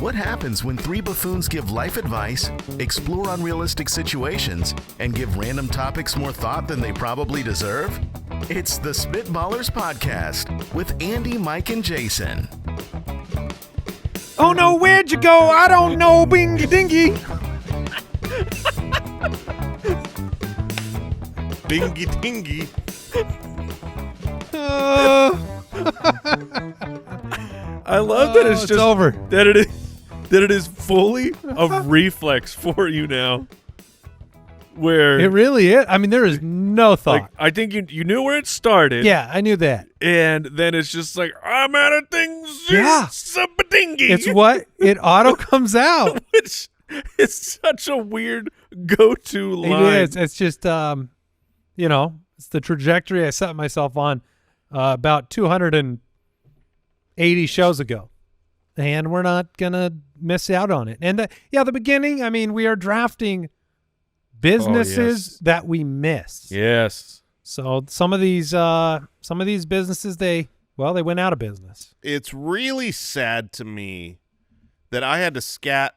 What happens when three buffoons give life advice, explore unrealistic situations, and give random topics more thought than they probably deserve? It's the Spitballers Podcast with Andy, Mike, and Jason. Oh no, where'd you go? I don't know, bingy dingy. Bingy dingy. I love that it's just over. That it is fully a reflex for you now. Where It really is. I mean, there is no thought. like, I think you knew where it started. Yeah, I knew that. And then it's just like, I'm out of things. Yeah. Sabadingy. It's what it auto comes out. Which is such a weird go-to line. It is. It's just, it's the trajectory I set myself on about 280 shows ago. And we're not going to miss out on it. And the beginning, I mean, we are drafting businesses that we miss. Yes. So some of these businesses, they went out of business. It's really sad to me that I had to scat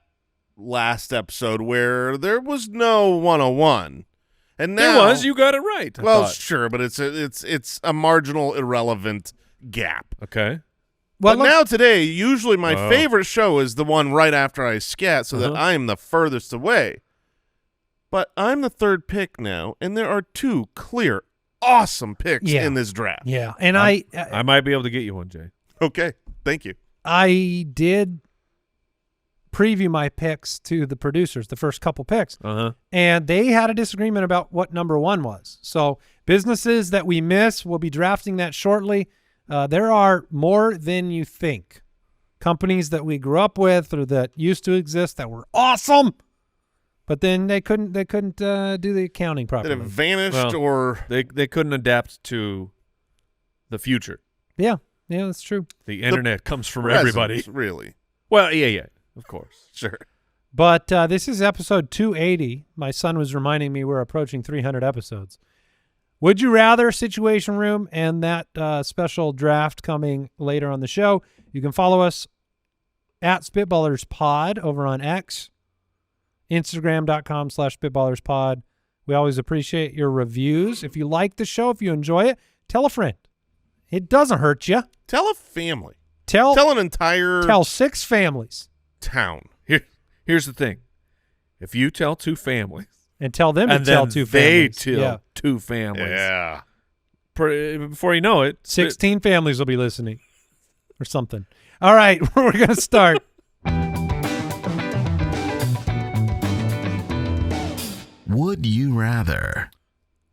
last episode where there was no 101. And now There was. You got it right. I well, thought. sure, but it's a marginal, irrelevant gap. Okay. Well, But now today, usually my favorite show is the one right after I scat, so that Uh-huh. I am the furthest away. But I'm the third pick now, and there are two clear, awesome picks in this draft. Yeah, and I might be able to get you one, Jay. Okay, thank you. I did preview my picks to the producers, the first couple picks, and they had a disagreement about what number one was. So businesses that we miss, we'll be drafting that shortly. There are more than you think. Companies that we grew up with or that used to exist that were awesome, but then they couldn't do the accounting That properly. have vanished Well, or They couldn't adapt to the future. Yeah, that's true. The internet comes from presence, everybody. really. Well, yeah, of course. Sure. But this is episode 280. My son was reminding me we're approaching 300 episodes. Would you rather Situation Room and that special draft coming later on the show? You can follow us at Spitballers Pod over on X, Instagram.com/SpitballersPod. We always appreciate your reviews. If you like the show, if you enjoy it, tell a friend. It doesn't hurt you. Tell a family. Tell an entire 6 families town. Here's the thing. If you tell two families, and tell them to and tell then 2 they families. tell two families. Yeah. Before you know it, 16 families will be listening or something. All right, we're going to start. Would you rather?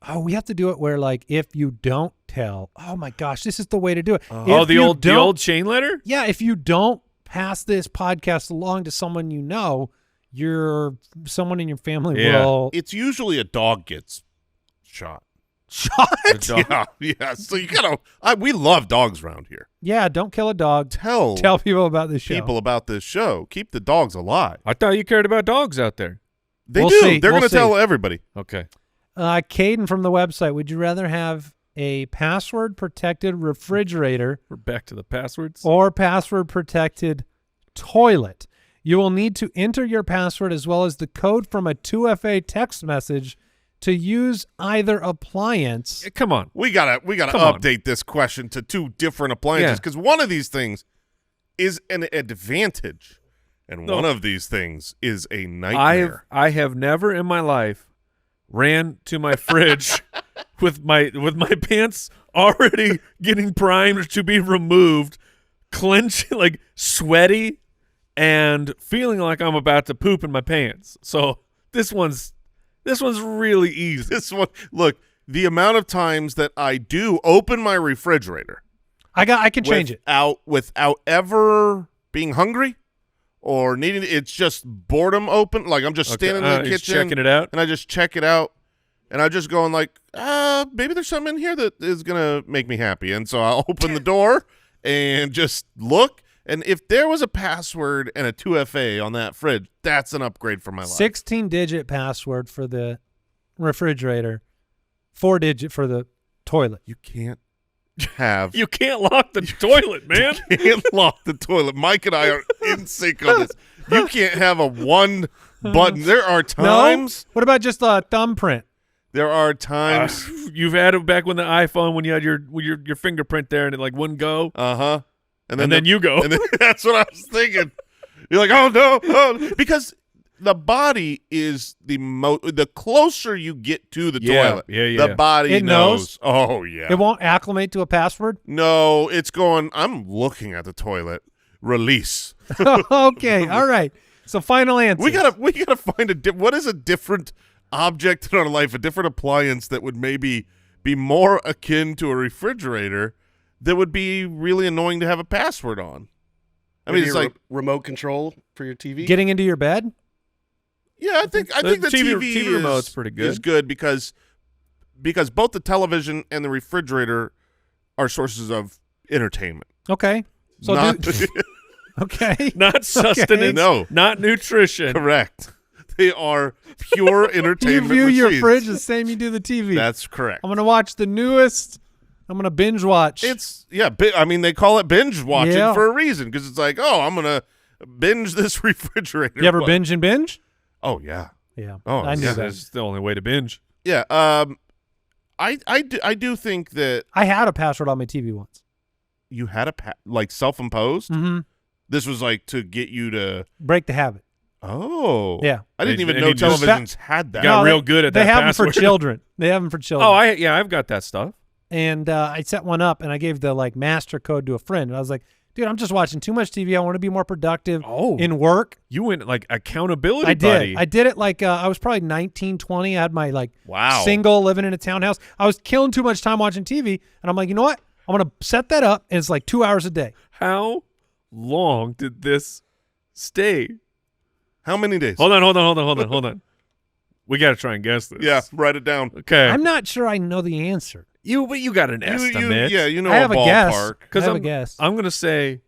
Oh, we have to do it where, like, if you don't tell. Oh, my gosh, this is the way to do it. the old chain letter? Yeah, if you don't pass this podcast along to someone you know, someone in your family will It's usually a dog gets shot. shot. Yeah. So you gotta. We love dogs around here. Yeah, don't kill a dog. Tell people about this show. people about this show. Keep the dogs alive. I thought you cared about dogs out there. They We'll do. see. They're We'll gonna see. tell everybody. Okay. Caden from the website, would you rather have a password-protected refrigerator We're back to the passwords. or password-protected toilet? You will need to enter your password as well as the code from a 2FA text message to use either appliance. Come on. We gotta Come on. update this question to two different appliances Yeah. because one of these things is an advantage, and No. one of these things is a nightmare. I have never in my life ran to my fridge with my pants already getting primed to be removed, clenching, like sweaty and feeling like I'm about to poop in my pants. So this one's really easy. This one, look, the amount of times that I do open my refrigerator, I can change it. without ever being hungry or needing. It's just boredom open. Like I'm just standing in the he's kitchen, checking it out. and I just check it out, and I just going like, maybe there's something in here that is gonna make me happy, and so I'll open the door and just look. And if there was a password and a 2FA on that fridge, that's an upgrade for my life. 16-digit password for the refrigerator, 4-digit for the toilet. You can't have. You can't lock the toilet, man. You can't lock the toilet. Mike and I are in sync on this. You can't have a one button. There are times. No? What about just a thumbprint? There are times. You've had it back when the iPhone, when you had your fingerprint there and it like wouldn't go. Uh-huh. And then you go. And then, that's what I was thinking. You're like, oh, no. Oh. Because the body is the closer you get to the toilet, the body it knows. Oh, yeah. It won't acclimate to a password? No, it's going, I'm looking at the toilet. Release. Okay, all right. So final answer. We gotta find what is a different object in our life, a different appliance that would maybe be more akin to a refrigerator that would be really annoying to have a password on. I mean, it's like remote control for your TV. Getting into your bed? Yeah, I think the TV remote's pretty good. Is good because both the television and the refrigerator are sources of entertainment. Okay. So okay. Not sustenance. No. Not nutrition. Correct. They are pure entertainment You view your machines. fridge the same you do the TV. That's correct. I'm going to watch the newest. I'm going to binge watch. I mean, they call it binge watching Yeah. for a reason because it's like, oh, I'm going to binge this refrigerator. You ever binge and binge? Oh, yeah. Yeah. Oh, I knew yeah. that. That's the only way to binge. Yeah. I do think that I had a password on my TV once. you had like self-imposed. Mm-hmm. This was like to get you to Break the habit. Oh. Yeah. I didn't even And know you just- televisions had that. Got real good at They that have password. them for children. They have them for children. Oh, I've got that stuff. And I set one up, and I gave the like master code to a friend. And I was like, dude, I'm just watching too much TV. I want to be more productive in work. You went like accountability I did. buddy. I did it like I was probably 19, 20. I had my like Wow. single living in a townhouse. I was killing too much time watching TV, and I'm like, you know what? I'm going to set that up, and it's like 2 hours a day. How long did this stay? How many days? Hold on. We got to try and guess this. Yeah, write it down. Okay. I'm not sure I know the answer. But you got an estimate. You know I have a a guess. ballpark. I have a guess. I'm going to say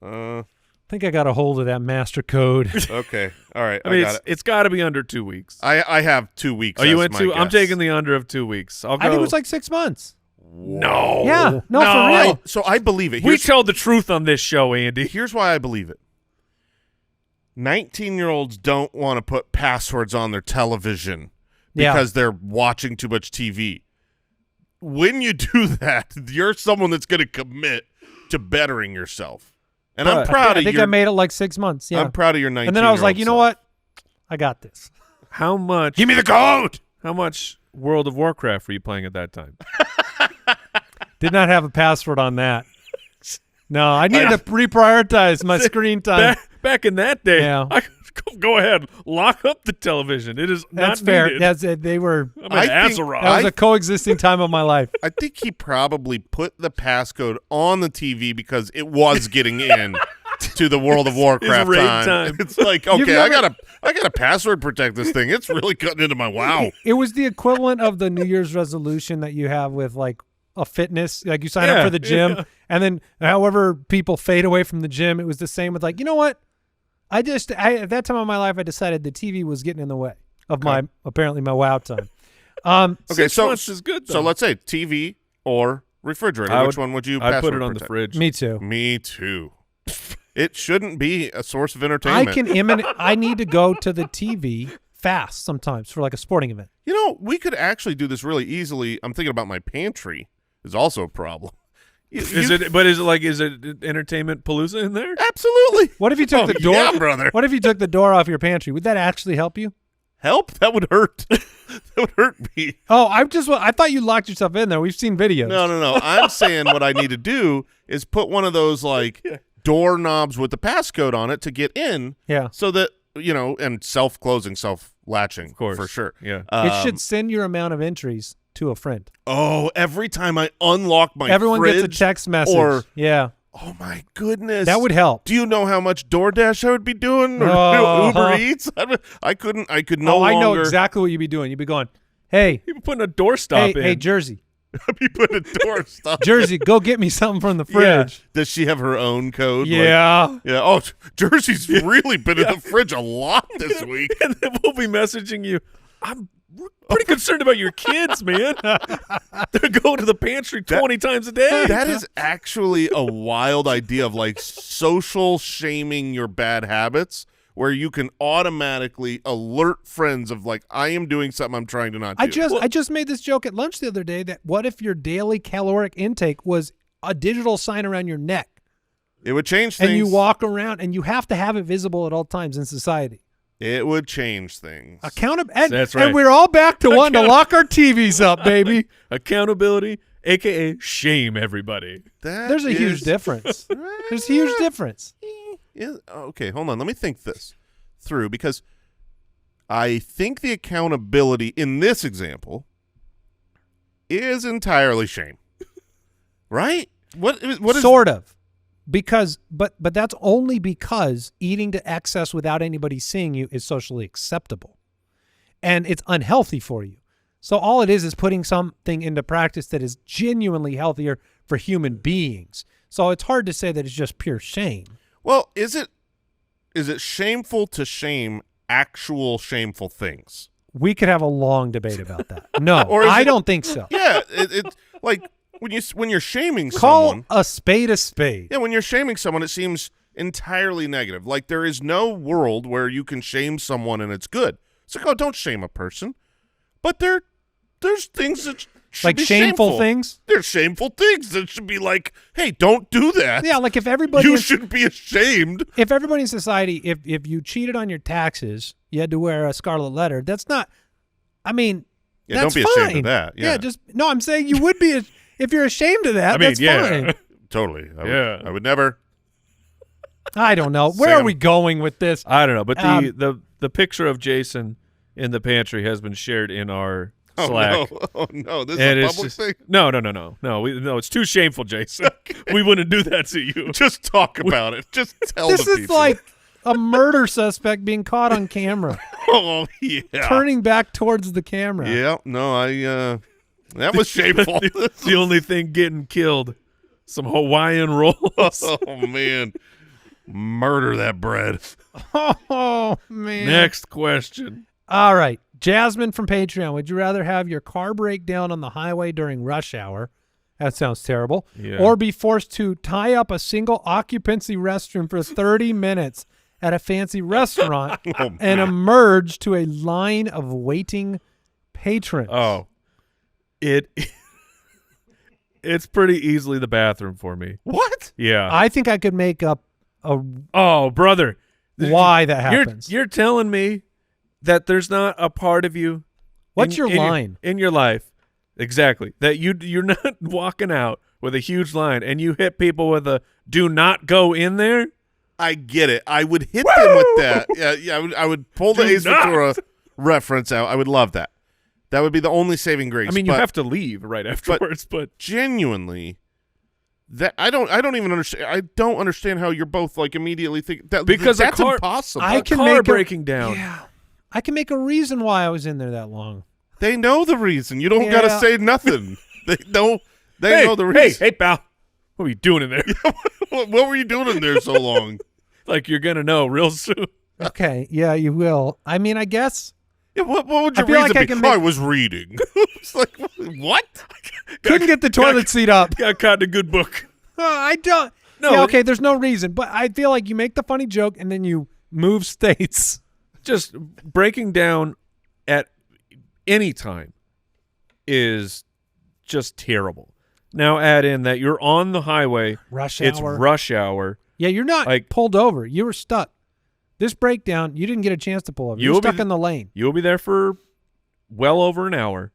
I think I got a hold of that master code. Okay. All right. I mean, got it. it's got to be under 2 weeks. I have 2 weeks. Oh, you as went my 2? I'm guess. taking the under of 2 weeks. I'll go. I think it was like 6 months. No. Yeah. No, No, for real. So I believe it. we tell the truth on this show, Andy. Here's why I believe it. 19-year-olds don't want to put passwords on their television because they're watching too much TV. When you do that, you're someone that's going to commit to bettering yourself. And I'm proud I of think your I made it like 6 months. Yeah. I'm proud of your 19-year-old And then I was like, you know self. what? I got this. How much? Give me the code. How much World of Warcraft were you playing at that time? Did not have a password on that. No, I needed to reprioritize my screen time. Back in that day, Yeah. go ahead, lock up the television. It is That's not fair. needed. That's it. They were. I'm I an think- Azeroth. That was a coexisting time of my life. I think he probably put the passcode on the TV because it was getting in to the World of Warcraft raid time. time. It's like, You've okay, I never- gotta password protect this thing. It's really cutting into my WoW. It was the equivalent of the New Year's resolution that you have with like a fitness, like you sign up Yeah, for the gym, yeah. and then however people fade away from the gym. It was the same with like, you know what? I at that time of my life, I decided the TV was getting in the way of my WoW time. Okay, 6 so months is good, though. So let's say TV or refrigerator. Which one would you? I put password it on the protect? fridge. Me too. Me too. It shouldn't be a source of entertainment. I need to go to the TV fast sometimes for like a sporting event. You know, we could actually do this really easily. I'm thinking about my pantry is also a problem. Is it entertainment palooza in there? Absolutely. What if you took the door? Yeah, brother. What if you took the door off your pantry? Would that actually help you? Help? That would hurt. That would hurt me. Oh, I thought you locked yourself in there. We've seen videos. No. I'm saying what I need to do is put one of those like doorknobs with the passcode on it to get in. Yeah. So that, and self-closing, self-latching, Of course. for sure. Yeah. It should send your amount of entries to a friend. Oh, every time I unlock my Everyone fridge, gets a text message. or yeah. oh my goodness, That would help. Do you know how much DoorDash I would be doing, or Oh. Uber Eats? I could no I know longer exactly what you'd be doing. You'd be going, hey, People putting a doorstop in. hey, Jersey. be putting a door stop. Jersey, go get me something from the Yeah. fridge. Does she have her own code? Like, Yeah. yeah. Oh, Jersey's really been in the fridge a lot this week. And then we'll be messaging you. I'm pretty concerned about your kids, man. They're going to the pantry 20 times a day. That is actually a wild idea of like social shaming your bad habits, where you can automatically alert friends of like, I am doing something I'm trying to not do. I just made this joke at lunch the other day that what if your daily caloric intake was a digital sign around your neck? It would change things. And you walk around and you have to have it visible at all times in society. It would change things. That's right. And we're all back to wanting to lock our TVs up, baby. Accountability, a.k.a. shame everybody. There's a huge difference. There's a huge difference. Okay, hold on. Let me think this through, because I think the accountability in this example is entirely shame. Right? What is sort of. Because but that's only because eating to excess without anybody seeing you is socially acceptable. And it's unhealthy for you. So all it is putting something into practice that is genuinely healthier for human beings. So it's hard to say that it's just pure shame. Well, is it shameful to shame actual shameful things? We could have a long debate about that. No, I don't think so. Yeah, it's like when you're shaming Call someone, a spade a spade. Yeah, when you're shaming someone, it seems entirely negative. Like there is no world where you can shame someone and it's good. It's like, oh, don't shame a person. But there's things that should like be shameful things. There's shameful things that should be like, hey, don't do that. Yeah, like if everybody you shouldn't be ashamed. If everybody in society, if you cheated on your taxes, you had to wear a scarlet letter. That's not. I mean, yeah, that's don't be fine. ashamed of that. Yeah, no. I'm saying you would be if you're ashamed of that. I mean, that's yeah. fine. Totally. I would never. I don't know. Where are we going with this? I don't know. But the picture of Jason in the pantry has been shared in our Slack. Oh no! This is a public thing. No. It's too shameful, Jason. Okay. We wouldn't do that to you. Just talk about it. Just tell the people. This is like a murder suspect being caught on camera. Oh yeah. Turning back towards the camera. Yeah. No, that was shameful. The only thing getting killed, some Hawaiian rolls. Oh man. Murder that bread. Oh man. Next question. All right. Jasmine from Patreon, would you rather have your car break down on the highway during rush hour? That sounds terrible. Yeah. Or be forced to tie up a single occupancy restroom for 30 minutes at a fancy restaurant and emerge to a line of waiting patrons. Oh. It's pretty easily the bathroom for me. What? Yeah. I think I could make up Oh, brother. why that happens. You're telling me that there's not a part of you. What's your line? In your life. Exactly. That you're not walking out with a huge line and you hit people with a do not go in there. I get it. I would hit them with that. Yeah. I would pull the Ace Ventura reference out. I would love that. That would be the only saving grace. I mean, you have to leave right afterwards, but genuinely, that I don't even understand. I don't understand how you're both like immediately thinking that because that's car, impossible. I can car make breaking down. Yeah, I can make a reason why I was in there that long. They know the reason. You don't got to say nothing. They know. They know the reason. Hey, pal, what were you doing in there? What were you doing in there so long? Like you're gonna know real soon. Okay, yeah, you will. I mean, I guess. Yeah, what would your I feel reason like be? I was reading. It's like, what? Couldn't get the toilet seat up. Got caught in a good book. I don't. No. Yeah, okay, there's no reason. But I feel like you make the funny joke and then you move states. Just breaking down at any time is just terrible. Now add in that you're on the highway. Rush hour. It's rush hour. Yeah, you're not pulled over. You were stuck. This breakdown, you didn't get a chance to pull over. You're stuck in the lane. You'll be there for well over an hour.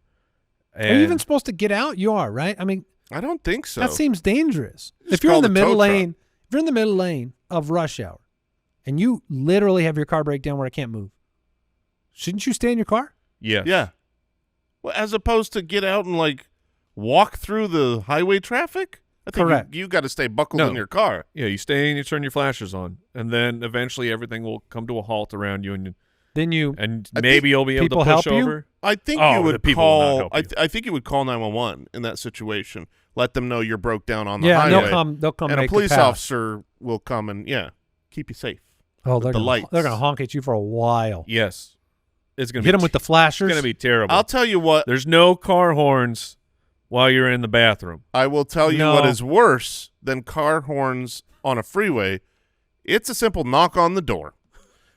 Are you even supposed to get out? You are, right? I mean, I don't think so. that seems dangerous. Just If you're in call the the middle tow lane, truck. if you're in the middle lane of rush hour and you literally have your car break down where it can't move, shouldn't you stay in your car? Yes. Yeah. Well, as opposed to get out and like walk through the highway traffic. I think Correct. You got to stay buckled in your car. Yeah, you stay and you turn your flashers on, and then eventually everything will come to a halt around you, and Then you maybe you'll be able to people push help you? over. I think Oh, you the would people will not call. help you. I think you would call 911 in that situation. Let them know you're broke down on the yeah, highway. they'll come and make a police the pass. officer will come and keep you safe. Oh, they're the gonna, lights. they're gonna honk at you for a while. Yes. It's gonna Hit be them with the flashers. It's gonna be terrible. I'll tell you what. There's no car horns while you're in the bathroom. I will tell you what is worse than car horns on a freeway. It's a simple knock on the door.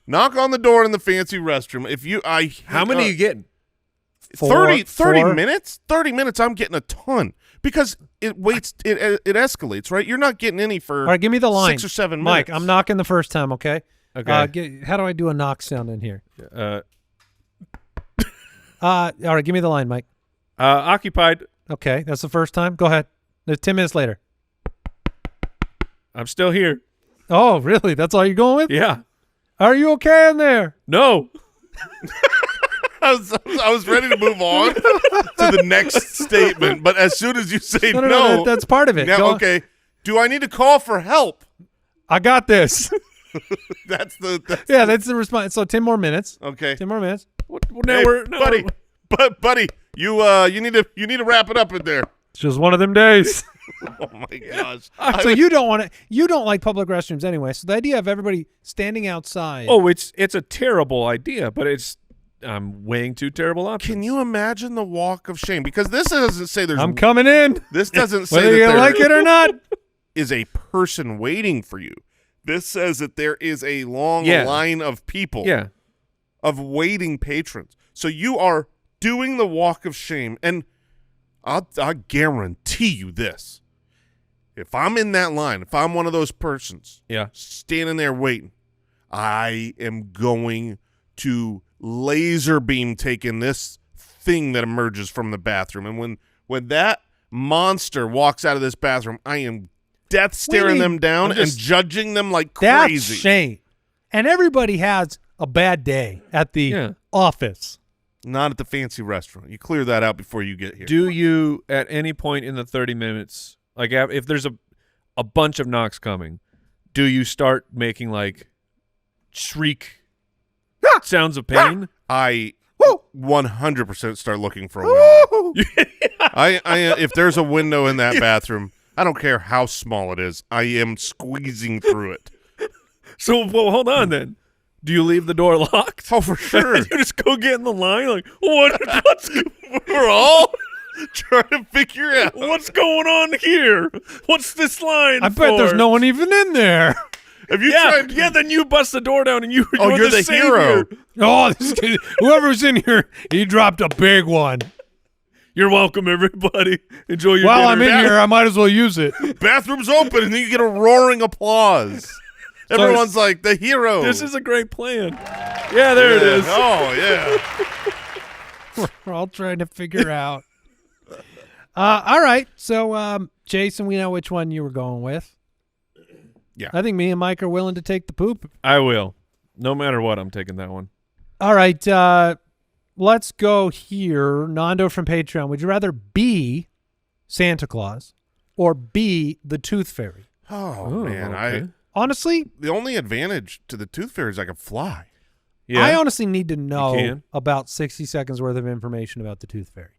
Knock on the door in the fancy restroom. How many are you getting? 30 4. minutes? 30 minutes, I'm getting a ton. Because it escalates, right? You're not getting any for All right, give me the line. 6 or 7 Mike, minutes. I'm knocking the first time, okay? Okay. How do I do a knock sound in here? All right, give me the line, Mike. occupied. Okay, that's the first time. Go ahead. There's 10 minutes later. I'm still here. Oh, really? That's all you're going with? Yeah. Are you okay in there? No. I was ready to move on to the next statement, but as soon as you say no, that's part of it. now, okay, do I need to call for help? I got this. That's the response. So 10 more minutes. okay. 10 more minutes. Hey, buddy, you need to wrap it up in there. It's just one of them days. Oh my gosh. So you don't like public restrooms anyway. So the idea of everybody standing outside. Oh, it's a terrible idea, but I'm weighing two terrible options. Can you imagine the walk of shame? Because this doesn't say there's. I'm coming in. This doesn't say Whether that you there like it or not. is a person waiting for you. This says that there is a long line of people. Yeah. Of waiting patrons. So you are doing the walk of shame, and I'll guarantee you this. If I'm in that line, if I'm one of those persons standing there waiting, I am going to laser beam taking this thing that emerges from the bathroom. And when that monster walks out of this bathroom, I am death staring them down and judging them like crazy. That's shame. And everybody has a bad day at the office. Not at the fancy restaurant. You clear that out before you get here. Do you, at any point in the 30 minutes, like if there's a bunch of knocks coming, do you start making like shriek sounds of pain? I 100% start looking for a window. I if there's a window in that bathroom, I don't care how small it is, I am squeezing through it. So, well, hold on then. Do you leave the door locked? Oh, for sure. You just go get in the line like, what's We're all trying to figure out what's going on here? What's this line I bet there's no one even in there. Have you tried? Yeah, then you bust the door down and you're the hero. Oh, whoever's in here, he dropped a big one. You're welcome, everybody. Enjoy your While dinner. I'm in here, I might as well use it. Bathroom's open, and then you get a roaring applause. Everyone's like, the hero. This is a great plan. Yeah, there it is. Oh, yeah. We're all trying to figure out. All right. So, Jason, we know which one you were going with. Yeah. I think me and Mike are willing to take the poop. I will. No matter what, I'm taking that one. All right. Let's go here. Nando from Patreon. Would you rather be Santa Claus or be the Tooth Fairy? Oh, man. Okay. Honestly, The only advantage to the Tooth Fairy is I can fly. Yeah. I honestly need to know can. about 60 seconds worth of information about the Tooth Fairy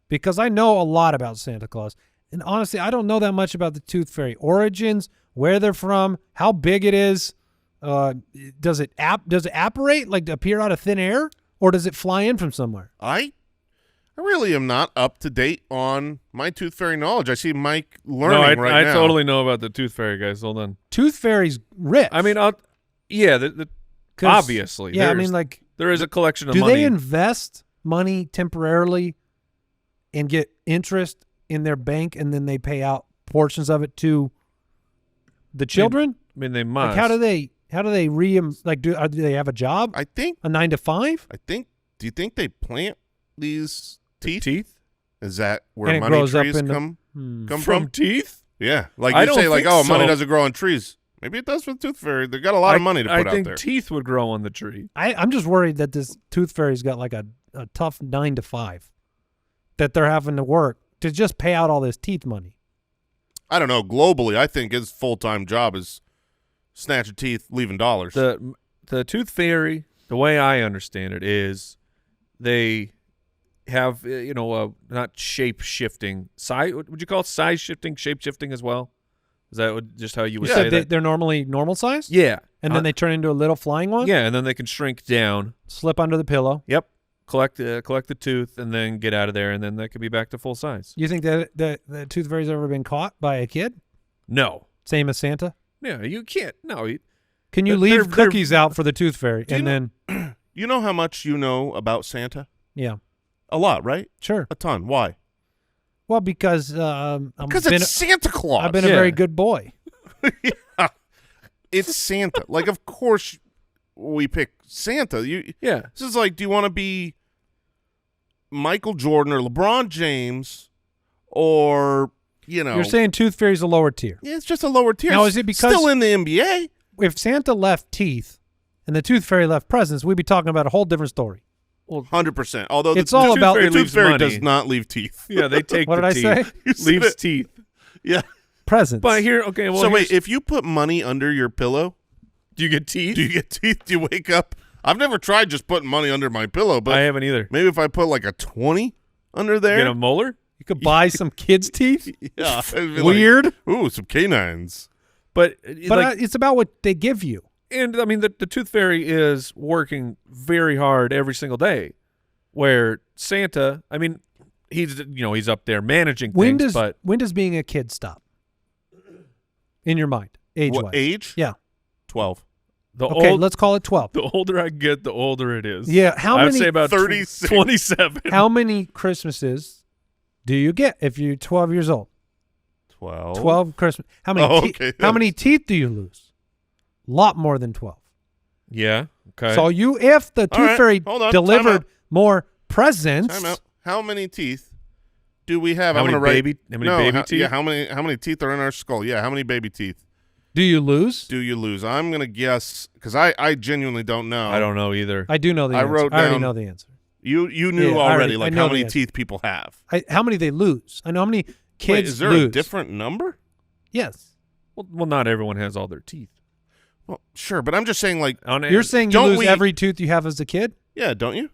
because I know a lot about Santa Claus. And honestly, I don't know that much about the Tooth Fairy. Origins, where they're from, how big it is. Does it apparate, like appear out of thin air, or does it fly in from somewhere? I really am not up to date on my Tooth Fairy knowledge. I see Mike learning right I now. totally know about the Tooth Fairy, guys. Hold on. Tooth Fairy's rich. I mean, obviously. Yeah, I mean, like, there is a collection of do money. they invest money temporarily and get interest in their bank, and then they pay out portions of it to the children? I mean, they must. Like, how do they do they have a job? I think. A 9 to 5? Do you think they plant these teeth? Teeth? Is that where And it money grows up trees into- come From from? teeth? Yeah, like I you don't say, like, think oh, money so. doesn't grow on trees. Maybe it does for the Tooth Fairy. They got a lot of money to put I out think there. teeth would grow on the tree. I'm just worried that this Tooth Fairy's got like a tough 9 to 5 that they're having to work to just pay out all this teeth money. I don't know. Globally, I think his full-time job is snatching teeth, leaving dollars. The Tooth Fairy, the way I understand it, is they have not shape shifting. Size? Would you call it size shifting, shape shifting as well? Is that just how you would You say said that? they're normally normal size? Yeah. And then they turn into a little flying one? Yeah, and then they can shrink down. Slip under the pillow. Yep. Collect the tooth and then get out of there, and then that could be back to full size. You think that the tooth fairy's ever been caught by a kid? No. Same as Santa? Yeah, you can't. No. Can you They're- leave cookies out for the tooth fairy? And then, You know how much you know about Santa? yeah, A lot, right? sure. A ton. Why? Well, because Because it's Santa Claus. I've been a Yeah. very good boy. Yeah. It's Santa. Like, of course we pick Santa. Yeah. This is like, do you want to be Michael Jordan or LeBron James or, You're saying tooth fairy's a lower tier. yeah, it's just a lower tier. Now, is it because- still in the NBA? If Santa left teeth and the tooth fairy left presents, we'd be talking about a whole different story. 100%. Although It's the all tooth about- fairy, Tooth the fairy tooth fairy leaves does money. not leave teeth. Yeah, they take What the did I teeth. say? You said Leaves it. teeth. Yeah. Presents. But here, okay, well, So wait, here's- if you put money under your pillow, do you get teeth? do you get teeth? Do you wake up? I've never tried just putting money under my pillow, but I haven't either. maybe if I put like a 20 under there. Get a molar? You could buy some kids' teeth. Yeah. it'd be Weird. Like, ooh, some canines. But, But it's about what they give you. and I mean, the tooth fairy is working very hard every single day. Where Santa, I mean, he's up there managing When things, does being a kid stop? In your mind, age-wise. What age? Yeah. 12. the Okay, let's call it 12. the older I get, the older it is. Yeah. How I would many? say about 36. 27. How many Christmases do you get if you're 12 years old? 12. 12 Christmas. How many? Oh, okay. How many teeth do you lose? Lot more than 12. Yeah. Okay. So if the All tooth right, fairy hold on, delivered time out. more presents, Time out. How many teeth do we have? How I'm many gonna write, baby- how many no, baby how, teeth? Yeah, how many teeth are in our skull? Yeah, how many baby teeth do you lose? do you lose? I'm gonna guess because I genuinely don't know. I don't know either. I do know the I answer. wrote I already down- know the answer. You knew Yeah, already I like know how the many answer. teeth people have. How many they lose? I know how many kids Wait, is there lose. a different number? Yes. Well, not everyone has all their teeth. Well, sure, but I'm just saying like You're saying you don't lose we- every tooth you have as a kid? yeah, don't you?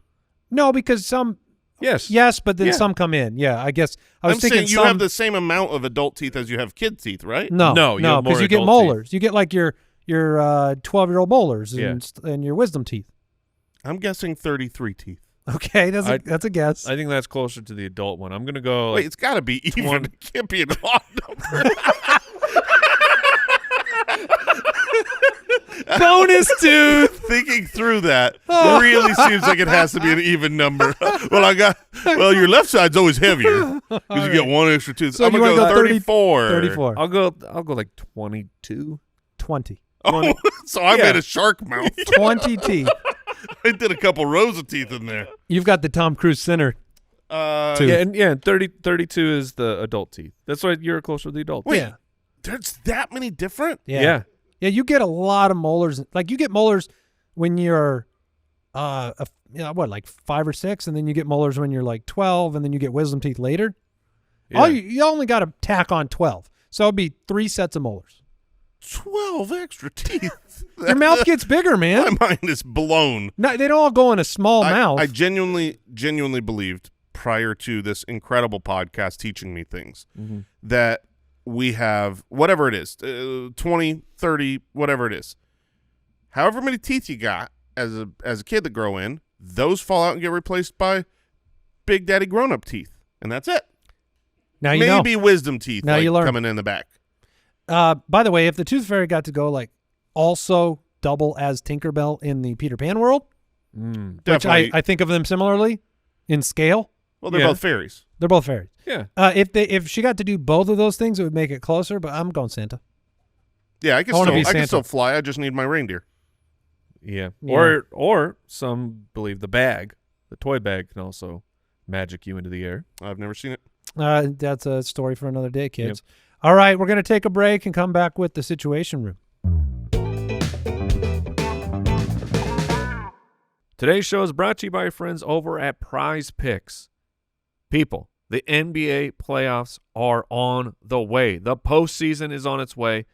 No, because some Yes. yes, but then Yeah. some come in. Yeah, I guess I was I'm thinking saying you some, have the same amount of adult teeth as you have kid teeth, right? No, No, you have because more you get adult teeth. molars. You get like your 12-year-old molars Yeah. and your wisdom teeth. I'm guessing 33 teeth. Okay, that's a guess. I think that's closer to the adult one. I'm gonna go. Wait, Like, it's got to be even. 20. It can't be an odd number. Bonus tooth. Thinking through that really seems like it has to be an even number. Well, your left side's always heavier because you get one extra tooth. So I'm you gonna wanna go go 30 34. 34. I'll go like 22. 20. Oh, so I Yeah. made a shark mouth. 20 teeth. I did a couple rows of teeth in there. You've got the Tom Cruise center. Uh, Tooth. Yeah, and 32 is the adult teeth. That's why you're closer to the adult. Wait, Yeah. there's that many different? Yeah. Yeah, you get a lot of molars. Like you get molars when you're like 5 or 6, and then you get molars when you're like 12, and then you get wisdom teeth later. Yeah. You only got to tack on 12. So it'd be 3 sets of molars. 12 extra teeth. Your mouth gets bigger, man. My mind is blown. No, they don't all go in a small mouth. I genuinely believed prior to this incredible podcast teaching me things that we have whatever it is, 20, 30, whatever it is. However many teeth you got as a kid that grow in, those fall out and get replaced by Big Daddy grown-up teeth. And that's it. now you know. Maybe wisdom teeth Now like, you learn. coming in the back. By the way, if the Tooth Fairy got to go like also double as Tinkerbell in the Peter Pan world, which Definitely. I think of them similarly in scale. Well, they're Yeah. both fairies. They're both fairies. Yeah. If she got to do both of those things, it would make it closer. But I'm going Santa. Yeah, I can I wanna be still Santa. fly. I just need my reindeer. Yeah. Yeah. Or some believe the toy bag can also magic you into the air. I've never seen it. That's a story for another day, kids. All right, we're going to take a break and come back with the Situation Room. Today's show is brought to you by your friends over at Prize Picks. People, the NBA playoffs are on the way. The postseason is on its way,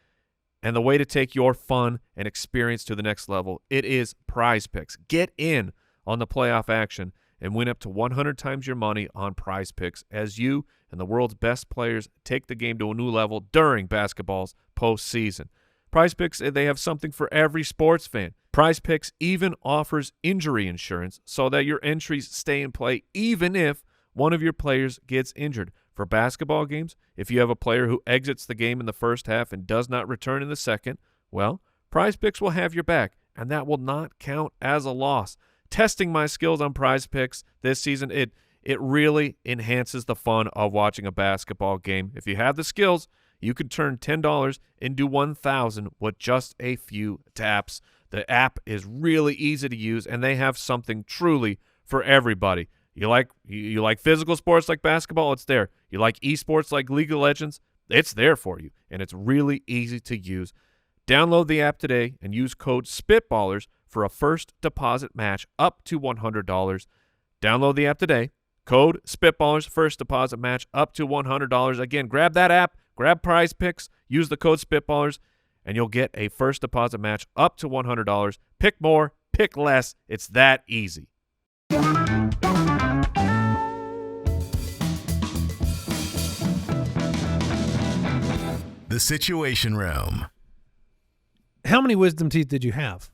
and the way to take your fun and experience to the next level, it is Prize Picks. Get in on the playoff action and win up to 100 times your money on Prize Picks as you and the world's best players take the game to a new level during basketball's postseason. Prize Picks, they have something for every sports fan. Prize Picks even offers injury insurance so that your entries stay in play even if one of your players gets injured. For basketball games, if you have a player who exits the game in the first half and does not return in the second, well, Prize Picks will have your back, and that will not count as a loss. Testing my skills on Prize Picks this season, it really enhances the fun of watching a basketball game. If you have the skills, you can turn $10 into $1,000 with just a few taps. The app is really easy to use, and they have something truly for everybody. You like physical sports like basketball? It's there. You like esports like League of Legends? It's there for you, and it's really easy to use. Download the app today and use code SPITBALLERS for a first deposit match up to $100. Download the app today. Code SPITBALLERS, first deposit match up to $100. Again, grab that app, grab Prize Picks, use the code SPITBALLERS, and you'll get a first deposit match up to $100. Pick more, pick less. It's that easy. The Situation Room. How many wisdom teeth did you have,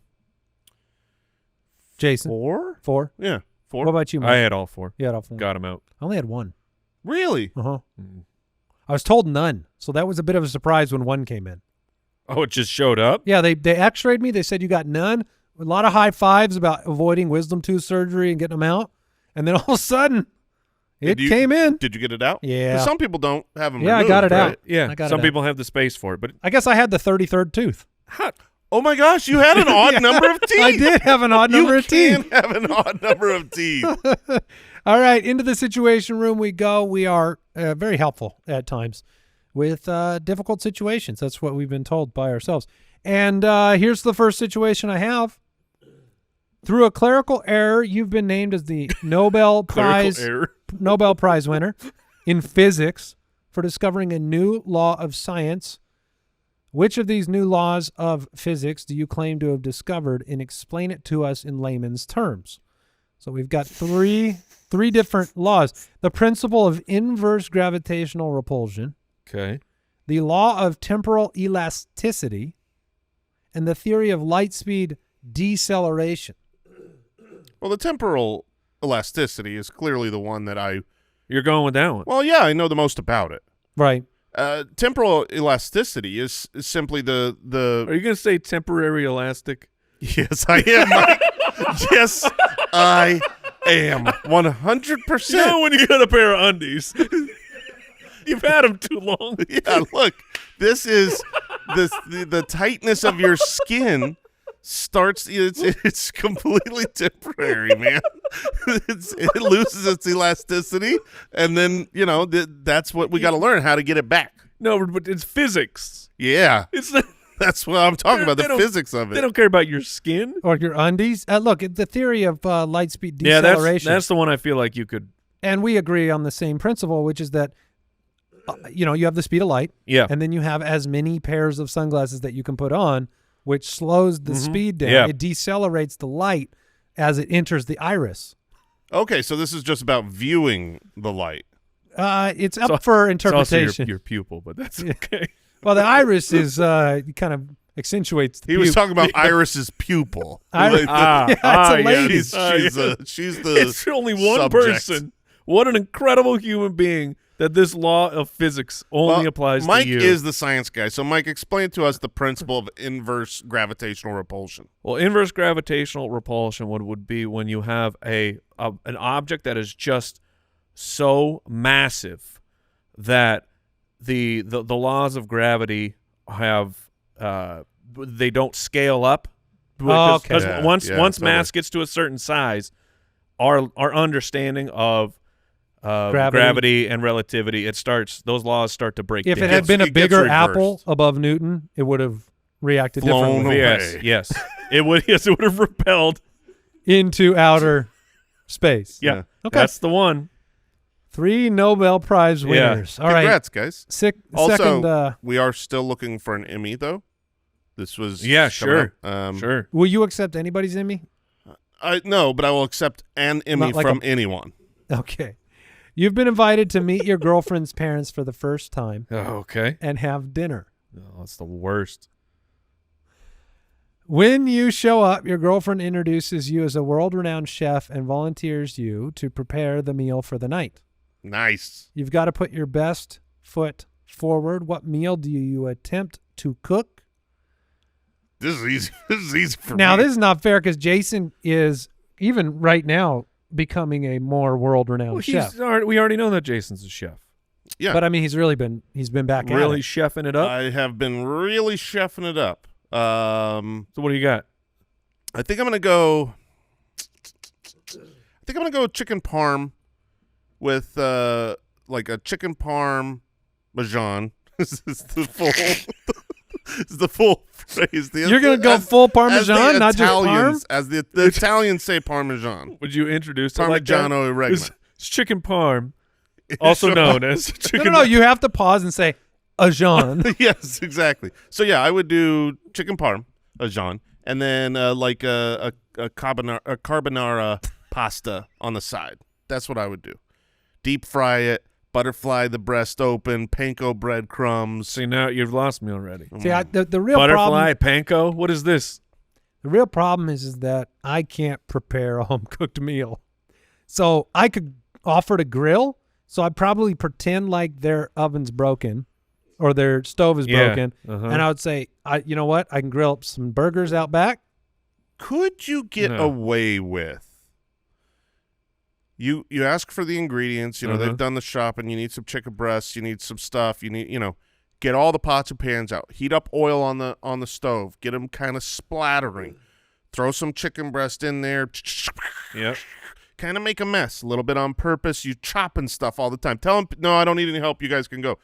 Jason? 4? 4? Yeah, 4. What about you, Mike? I had all 4. You had all 4. Got them out. I only had 1. Really? Uh-huh. I was told none, so that was a bit of a surprise when 1 came in. Oh, it just showed up? Yeah, they x-rayed me. They said you got none. A lot of high fives about avoiding wisdom tooth surgery and getting them out. And then all of a sudden, it came in. Did you get it out? Yeah. 'Cause some people don't have them Yeah, removed, I got it right? out. Yeah, I got some it out. people have the space for it, but I guess I had the 33rd tooth. Oh, my gosh, you had an odd number of teeth. I did have an odd number of teeth. You can have an odd number of teeth. All right, into the Situation Room we go. We are very helpful at times with difficult situations. That's what we've been told by ourselves. And here's the first situation I have. Through a clerical error, you've been named as the Nobel Prize winner in physics for discovering a new law of science. Which of these new laws of physics do you claim to have discovered, and explain it to us in layman's terms? So we've got three different laws. The principle of inverse gravitational repulsion, okay. the law of temporal elasticity, and the theory of light speed deceleration. Well, the temporal elasticity is clearly the one that You're going with that one. well, yeah, I know the most about it. Right. Temporal elasticity is simply the Are you going to say temporary elastic? Yes, I am. Mike. Yes, I am. 100%. You know when you got a pair of undies. You've had them too long. Yeah, look, this is the tightness of your skin starts. It's completely temporary, man. It loses its elasticity, and then that's what we got to learn, how to get it back. No, but it's physics. Yeah, It's not, that's what I'm talking about. They The don't- physics of they it. don't care about your skin. Or your undies. Look, the theory of light speed Yeah, deceleration. that's the one I feel like you could. And we agree on the same principle, which is that, you have the speed of light. Yeah. And then you have as many pairs of sunglasses that you can put on, which slows the speed down. Yeah. It decelerates the light as it enters the iris. Okay, so this is just about viewing the light. It's up for It's also interpretation. your pupil, but that's okay. Well, the iris is kind of accentuates the He was puke. talking about Iris's pupil. Iris- Like, Yeah, it's a lady. she's the It's only one subject. person. What an incredible human being that this law of physics only Well, applies Mike to you. is the science guy. So, Mike, explain to us the principle of inverse gravitational repulsion. Well, inverse gravitational repulsion would be when you have an object that is just so massive that the laws of gravity have they don't scale up. Oh, Because okay. once Yeah, mass totally. gets to a certain size, our understanding of Gravity. and relativity, those laws start to break If down. it had been a It gets bigger reversed. apple above Newton, it would have reacted Flown differently away. Yes, it would have repelled. into outer space. Yeah, Okay. that's the one. 3 Nobel Prize Yeah. winners. All right. Congrats, guys. Also, Second, we are still looking for an Emmy, though. This was Yeah, coming sure. up. Sure. will you accept anybody's Emmy? No, but I will accept an Emmy Not like from anyone. Okay. You've been invited to meet your girlfriend's parents for the first time Oh, okay. and have dinner. Oh, that's the worst. When you show up, your girlfriend introduces you as a world-renowned chef and volunteers you to prepare the meal for the night. Nice. You've got to put your best foot forward. What meal do you attempt to cook? This is easy. This is easy for Now, me. this is not fair because Jason is, even right now, becoming a more world-renowned Well, chef. we already know that Jason's a chef. Yeah. But, I mean, he's been back Really at it. chefing it up. I have been really chefing it up. So what do you got? I think I'm gonna go. Chicken parm with like a chicken parm Parmesan. This is the full. This is the full phrase. You're going to go full Parmesan, not just parm? Italians, as the Italians say Parmesan. Would you introduce it like that? Parmigiano Reggiano. It's chicken parm, also known as chicken. No, you have to pause and say, Jean. Yes, exactly. So yeah, I would do chicken parm, Jean, and then like a carbonara pasta on the side. That's what I would do. Deep fry it, butterfly the breast open, panko breadcrumbs. See, now you've lost me already. See, the real Butterfly, problem, panko. What is this? the real problem is that I can't prepare a home-cooked meal. So I could offer to grill, so I'd probably pretend like their oven's broken or their stove is broken, and I would say, you know what? I can grill up some burgers out back. Could you get away with? You ask for the ingredients. You know they've done the shopping. You need some chicken breasts. You need some stuff. You need get all the pots and pans out. Heat up oil on the stove. Get them kind of splattering. Throw some chicken breast in there. Yep. Kind of make a mess a little bit on purpose. You chopping stuff all the time. Tell them, no, I don't need any help. You guys can go.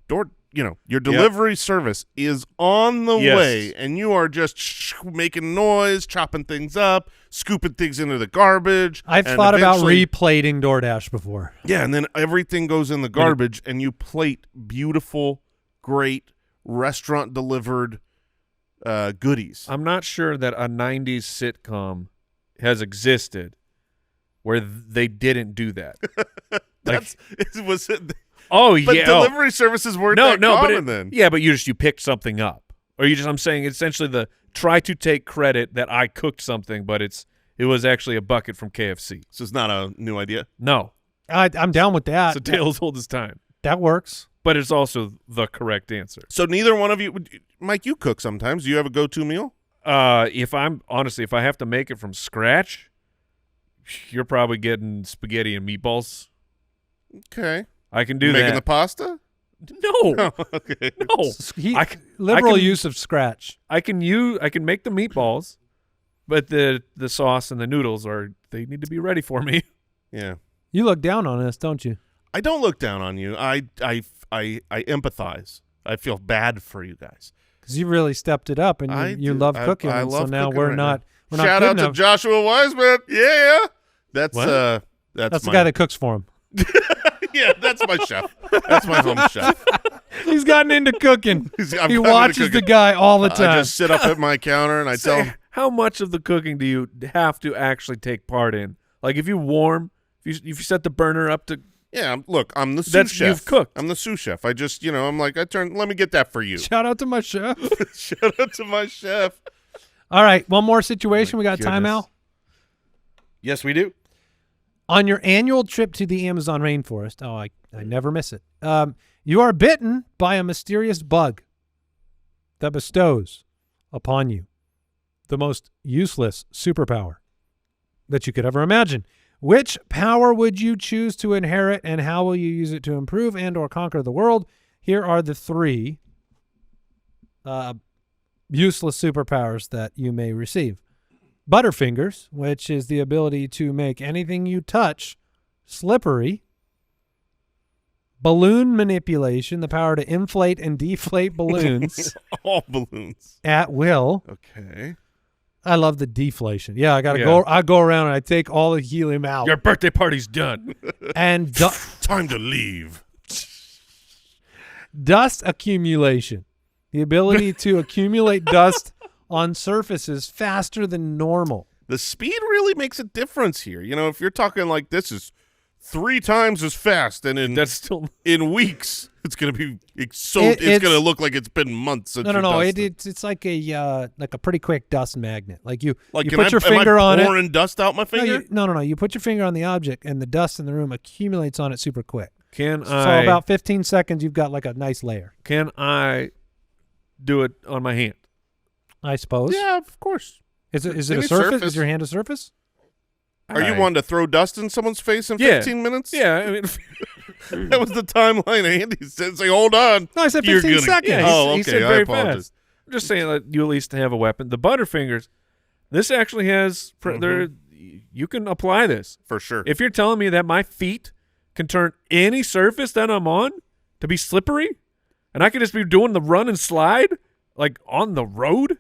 Your delivery service is on the way, and you are just making noise, chopping things up, scooping things into the garbage. I've thought about replating DoorDash before. Yeah, and then everything goes in the garbage, and you plate beautiful, great, restaurant-delivered goodies. I'm not sure that a 90s sitcom has existed where they didn't do that. Oh, but yeah. delivery services weren't that common then. Yeah, but you picked something up. Or I'm saying essentially try to take credit that I cooked something, but it was actually a bucket from KFC. So it's not a new idea? No. I'm down with that. It's a tale as old as time. That works. But it's also the correct answer. So neither one of you, Mike, you cook sometimes. Do you have a go-to meal? If I have to make it from scratch, you're probably getting spaghetti and meatballs. Okay. I can do Making that. the pasta? No. Okay. No. Liberal use of scratch. I can make the meatballs, but the sauce and the noodles they need to be ready for me. Yeah. You look down on us, don't you? I don't look down on you. I empathize. I feel bad for you guys. Because you really stepped it up, and you love cooking. I and love so now cooking we're right not. now. We're not Shout good out to enough. Joshua Wiseman. Yeah. That's That's the my guy that cooks for him. Yeah, that's my chef. That's my home chef. He's gotten into cooking. I've He gotten into watches the cooking. guy all the time. I just sit up at my counter and I tell him, How much of the cooking do you have to actually take part in? Like if you set the burner up to. yeah, look, I'm the sous chef. You've cooked. I'm the sous chef. I just, I'm like, let me get that for you. Shout out to my chef. Shout out to my chef. All right, one more situation. We got time, goodness. Al? Yes, we do. On your annual trip to the Amazon rainforest, I never miss it, you are bitten by a mysterious bug that bestows upon you the most useless superpower that you could ever imagine. Which power would you choose to inherit, and how will you use it to improve and or conquer the world? Here are the three useless superpowers that you may receive. Butterfingers, which is the ability to make anything you touch slippery. Balloon manipulation, the power to inflate and deflate balloons All balloons. at will. Okay. I love the deflation. Yeah, I go around and I take all the helium out. Your birthday party's done. And Time to leave. dust accumulation, the ability to accumulate dust on surfaces faster than normal. the speed really makes a difference here. You know, if you're talking like this is 3 times as fast, and That's still in weeks, it's going to be it's going to look like it's been months since No. It's like a pretty quick dust magnet. Like you put your finger on it. pouring dust out my finger? No. You put your finger on the object, and the dust in the room accumulates on it super quick. So about 15 seconds, you've got like a nice layer. Can I do it on my hand? I suppose. Yeah, of course. Is it a surface? Is your hand a surface? Are you one to throw dust in someone's face in 15 minutes? Yeah, I mean, that was the timeline Andy said. Say, hold on. No, I said 15 seconds. Yeah, he said I very apologize. fast. I'm just saying that you at least have a weapon. The Butterfingers, this actually has you can apply this. For sure. If you're telling me that my feet can turn any surface that I'm on to be slippery, and I can just be doing the run and slide like on the road.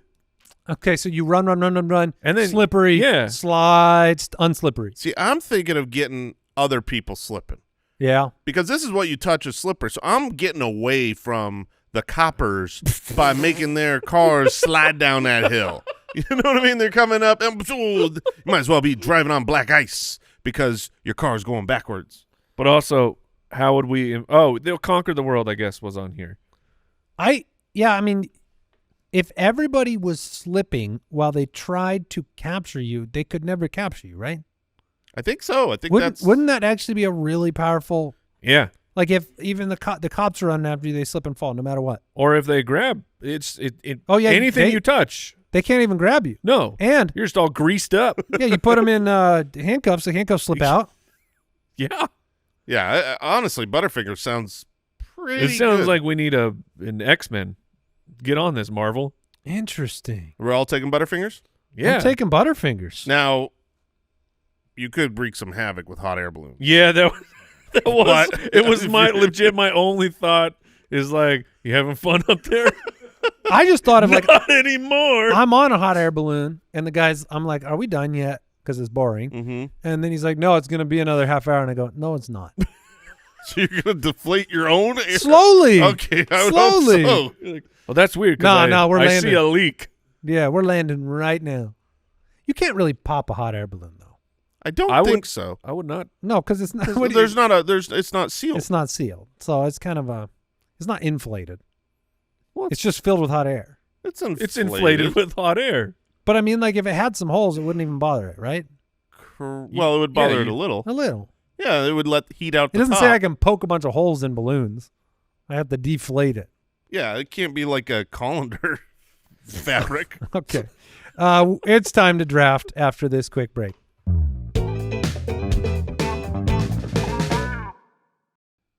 Okay, so you run, and then slippery, slides, unslippery. See, I'm thinking of getting other people slipping. Yeah. Because this is what you touch is slippery. So I'm getting away from the coppers by making their cars slide down that hill. You know what I mean? They're coming up, and you might as well be driving on black ice because your car's going backwards. But also, how would we – they'll conquer the world, I guess, was on here. I mean – if everybody was slipping while they tried to capture you, they could never capture you, right? I think so. I think wouldn't that actually be a really powerful? Yeah. Like if even the cops are running after you, they slip and fall no matter what. Or if they grab, anything you touch. They can't even grab you. No. And you're just all greased up. Yeah, you put them in handcuffs. The handcuffs slip out. Yeah. Yeah. Honestly, Butterfinger sounds pretty It sounds good. like we need an X-Men. Get on this, Marvel. Interesting. We're all taking Butterfingers? Yeah. I'm taking Butterfingers. Now, you could wreak some havoc with hot air balloons. Yeah, that was it was my only thought is like, you having fun up there? I just thought of like not anymore. I'm on a hot air balloon and I'm like, are we done yet? Because it's boring. Mm-hmm. And then he's like, no, it's gonna be another half hour, and I go, no, it's not. So you're going to deflate your own air? Slowly. Okay, I would hope so. Well, that's weird because we're I landing. see a leak. Yeah, we're landing right now. You can't really pop a hot air balloon, though. I don't think so. I would not. No, because it's not. It's not sealed. It's not sealed, so it's kind of it's not inflated. It's just filled with hot air. It's inflated. It's inflated with hot air. But I mean, like if it had some holes, it wouldn't even bother it, right? Well, it would bother it a little. A little. Yeah, it would let heat out the top. It doesn't say I can poke a bunch of holes in balloons. I have to deflate it. Yeah, it can't be like a colander fabric. Okay. It's time to draft after this quick break.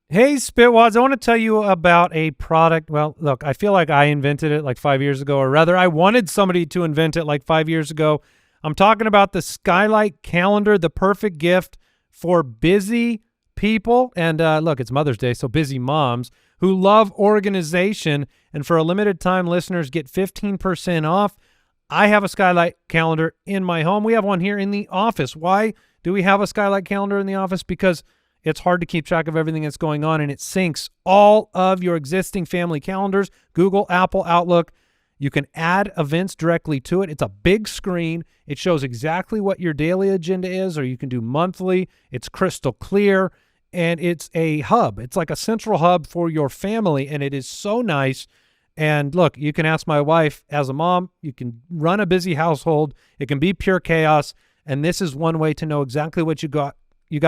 Hey, Spitwads, I want to tell you about a product. Well, look, I feel like I invented it like 5 years ago, or rather I wanted somebody to invent it like 5 years ago. I'm talking about the Skylight Calendar, the perfect gift for busy people. And look, it's Mother's Day, so busy moms who love organization. And for a limited time, listeners get 15% off. I have a Skylight calendar in my home. We have one here in the office. Why do we have a Skylight calendar in the office? Because it's hard to keep track of everything that's going on, and it syncs all of your existing family calendars, Google, Apple, Outlook. You can add events directly to it. It's a big screen. It shows exactly what your daily agenda is, or you can do monthly. It's crystal clear, and it's a hub. It's like a central hub for your family, and it is so nice. And look, you can ask my wife as a mom. You can run a busy household. It can be pure chaos, and this is one way to know exactly what you got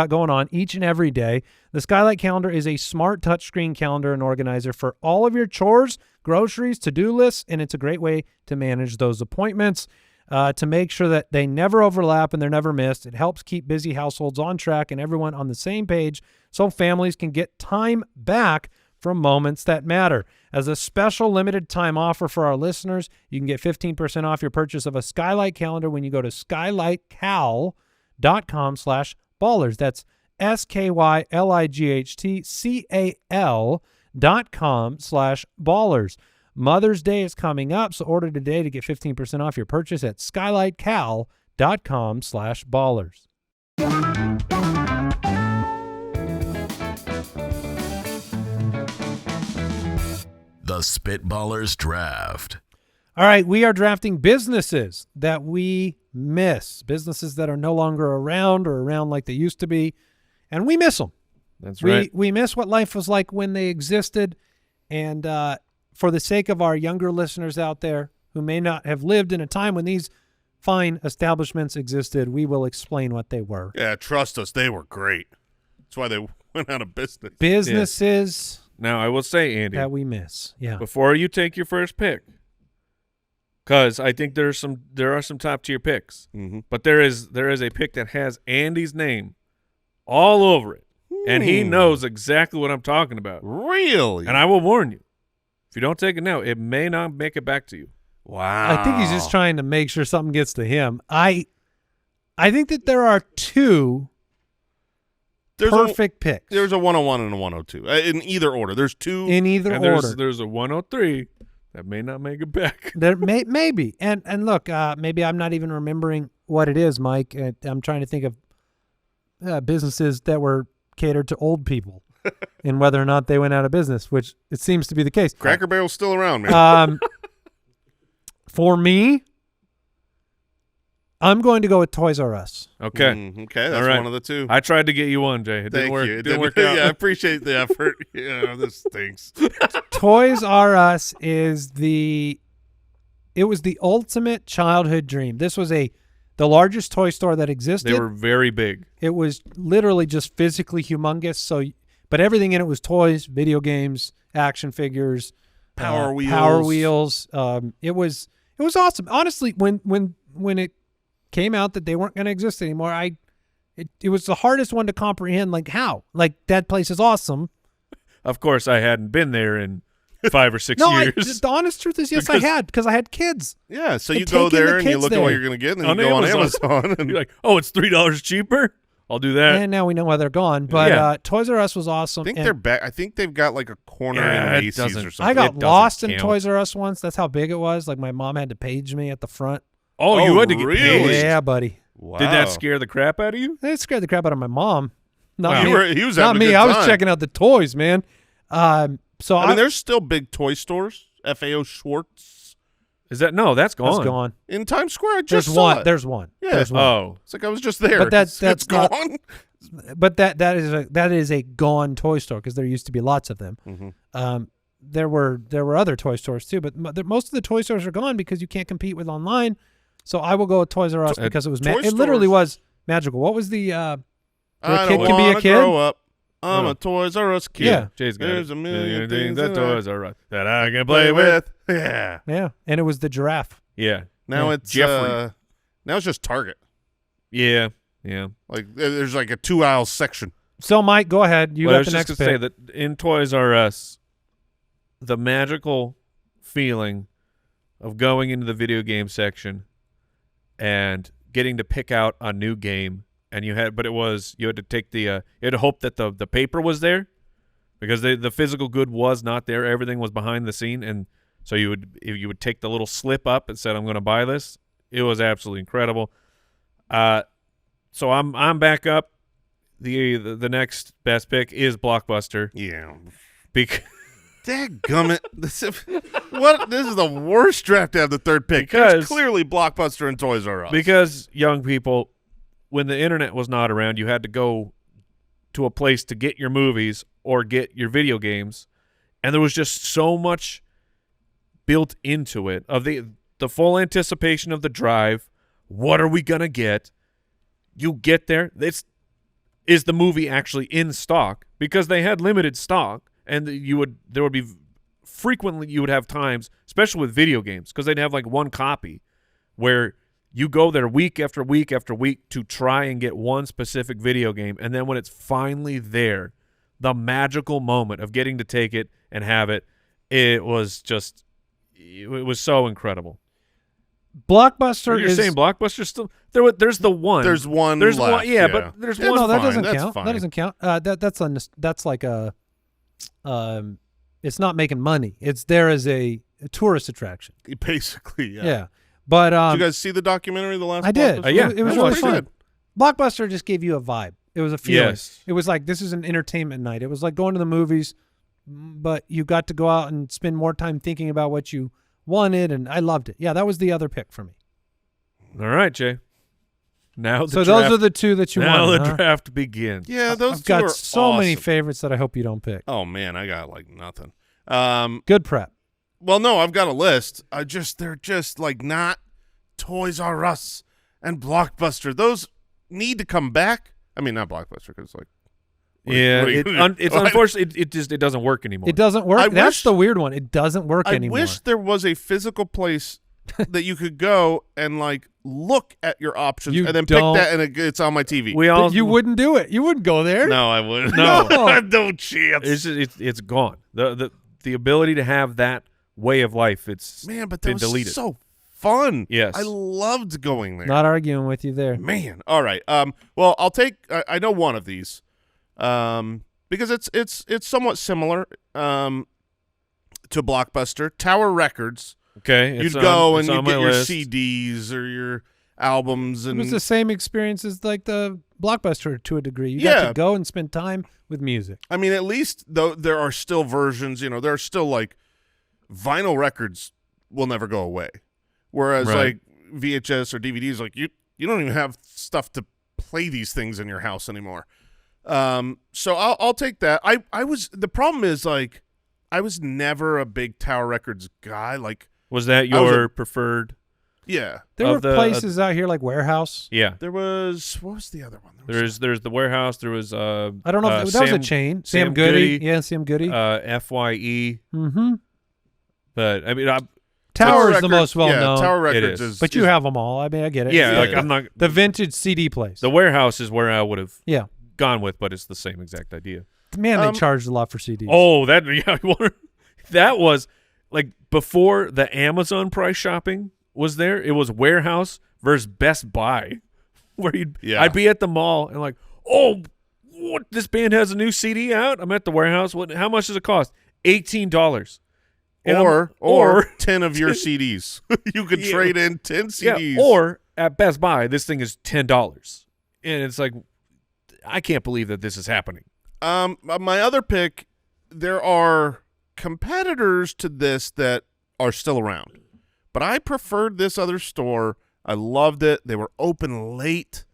going on each and every day. The Skylight Calendar is a smart touchscreen calendar and organizer for all of your chores, groceries, to-do lists, and it's a great way to manage those appointments to make sure that they never overlap and they're never missed. It helps keep busy households on track and everyone on the same page so families can get time back from moments that matter. As a special limited time offer for our listeners, you can get 15% off your purchase of a Skylight Calendar when you go to skylightcal.com/ballers. That's skylighthtcal.com/ballers. Mother's Day is coming up, so order today to get 15% off your purchase at skylightcal.com/ballers. The Spitballers Draft. All right, we are drafting businesses that we miss, businesses that are no longer around or around like they used to be, and we miss them. That's right. We miss what life was like when they existed, and for the sake of our younger listeners out there who may not have lived in a time when these fine establishments existed, we will explain what they were. Yeah, trust us, they were great. That's why they went out of business. Businesses Now, I will say, Andy, that we miss. Yeah. before you take your first pick, because I think there are some top tier picks, but there is a pick that has Andy's name all over it, and he knows exactly what I'm talking about. Really? And I will warn you, if you don't take it now, it may not make it back to you. Wow. I think he's just trying to make sure something gets to him. I think that there are two perfect picks. There's a 101 and a 102 in either order. There's two. In either And order. there's a 103 that may not make it back. There maybe. And look, maybe I'm not even remembering what it is, Mike. I'm trying to think of businesses that were catered to old people and whether or not they went out of business, which it seems to be the case. Cracker Barrel's still around, man. For me, I'm going to go with Toys R Us. Okay. Okay, that's All right. one of the two. I tried to get you one, Jay. It didn't Thank work. you. It didn't work out. Yeah, I appreciate the effort. Yeah, this stinks. Toys R Us was the ultimate childhood dream. This was the largest toy store that existed. They were very big. It was literally just physically humongous. But everything in it was toys, video games, action figures, Power Wheels. Power Wheels. It was awesome. Honestly, when it came out that they weren't going to exist anymore, it was the hardest one to comprehend. Like how? Like that place is awesome. Of course, I hadn't been there in 5 or 6 No, years. the honest truth is yes, I had because I had kids. Yeah, so And you go taking the there and you kids look at what there. you're going to get, and then On you go on Amazon. Amazon. And You're like, oh, it's $3 cheaper? I'll do that. And now we know why they're gone. But Yeah. Toys R Us was awesome. I think and they're back. I think they've got like a corner Yeah, in it Macy's doesn't- or something. I got It doesn't lost in count. Toys R Us once. That's how big it was. Like my mom had to page me at the front. Oh, you Oh, had to get really? paid. Yeah, buddy. Wow. Did that scare the crap out of you? It scared the crap out of my mom. Not Wow. me. He was Not having a me. good I was time. checking out the toys, man. So I mean, there's still big toy stores. FAO Schwartz Is that no? That's gone. that's gone. in Times Square. I just There's saw one. it. There's one. Yeah. There's one. Oh, It's like I was just there. But that's it's not- gone. But that is a gone toy store because there used to be lots of them. Mm-hmm. There were other toy stores too, but most of the toy stores are gone because you can't compete with online. So I will go with Toys R Us because it was toy it literally stores- was magical. What was the I kid don't can be a wanna kid? grow up. I'm Oh. a Toys R Us kid. Yeah. Jay's got There's it. a million things that that I toys are right that I can play with. Yeah. yeah, and it was the giraffe. Yeah, Now Yeah. it's Jeffrey. now it's just Target. yeah. Like there's like a 2-aisle section. So Mike, go ahead. You Well, I got was the just next gonna say pick. that in Toys R Us, the magical feeling of going into the video game section and getting to pick out a new game, and you had to take the you had to hope that the paper was there because the physical good was not there. Everything was behind the scene, and so you would take the little slip up and said, "I'm going to buy this." It was absolutely incredible. So I'm back up. The next best pick is Blockbuster. Yeah. Because Dadgummit. This is the worst draft to have the third pick. Because- There's clearly Blockbuster and Toys R Us. Because young people, when the internet was not around, you had to go to a place to get your movies or get your video games, and there was just so much built into it of the full anticipation of the drive. What are we gonna get? You get there. Is the movie actually in stock? Because they had limited stock, and you would have times, especially with video games, because they'd have like one copy where you go there week after week after week to try and get one specific video game, and then when it's finally there, the magical moment of getting to take it and have it, it was so incredible. Blockbuster You're is saying Blockbuster still there's the one. There's one There's left, one, yeah, but there's That's one. no, that fine, doesn't that's count. fine. That doesn't count. That's like a it's not making money. It's there as a tourist attraction. Basically, yeah. Yeah. But Did you guys see the documentary, The Last I did. Blockbuster? Yeah. It was That's really pretty fun. good. Blockbuster just gave you a vibe. It was a feeling. Yes. It was like this is an entertainment night. It was like going to the movies, but you got to go out and spend more time thinking about what you wanted, and I loved it. Yeah, that was the other pick for me. All right, Jay. Now the So draft, those are the two that you now wanted, the huh? draft begins. Yeah, those I've two are got so many awesome. favorites that I hope you don't pick. Oh man, I got like nothing. Good prep. Well, no, I've got a list. They're just like not Toys R Us and Blockbuster. Those need to come back. I mean, not Blockbuster because like. Yeah, it's What? unfortunate. It doesn't work anymore. It doesn't work. I That's wish- the weird one. It doesn't work I anymore. wish there was a physical place that you could go and like look at your options You and then don't- pick that, and it's on my TV. We all But you wouldn't do it. You wouldn't go there. No, I wouldn't. No. no chance. It's gone. The ability to have that way of life. It's Man, but that been was deleted. so fun. Yes. I loved going there. Not arguing with you there. Man, all right. Well, I'll take. I know one of these, because it's somewhat similar, to Blockbuster. Tower Records. okay. You'd It's go on, and it's you'd on get my your list. CDs or your albums, It and was the same experience as like the Blockbuster to a degree. You Yeah. got to go and spend time with music. I mean, at least though there are still versions. You know, there are still like vinyl records will never go away, whereas Right. like VHS or DVDs, like you don't even have stuff to play these things in your house anymore. So I'll take that. The problem is like I was never a big Tower Records guy. Like, Was that I was your preferred? yeah, There Of were the- places out here like Warehouse. Yeah. there was what was the other one? There was- There's the warehouse. There was I don't know if that was a chain. Sam Goody. Yeah, Sam Goody. FYE. Mm-hmm. But I mean, Tower's the Records- most well yeah, known. Tower Records is. is, But you have them all. I mean, I get it. yeah, Yeah. like I'm not. The vintage CD place. The warehouse is where I would have Yeah. gone with, but it's the same exact idea. Man, they charged a lot for CDs. Oh, that was like before the Amazon price shopping was there. It was warehouse versus Best Buy, where Yeah. I'd be at the mall and like, oh, what? This band has a new CD out. I'm at the warehouse. What? How much does it cost? $18. or 10 of your CDs. You could Yeah. trade in 10 CDs. Yeah, or at Best Buy, this thing is $10, and it's like, I can't believe that this is happening. My other pick, there are competitors to this that are still around, but I preferred this other store. I loved it. They were open late.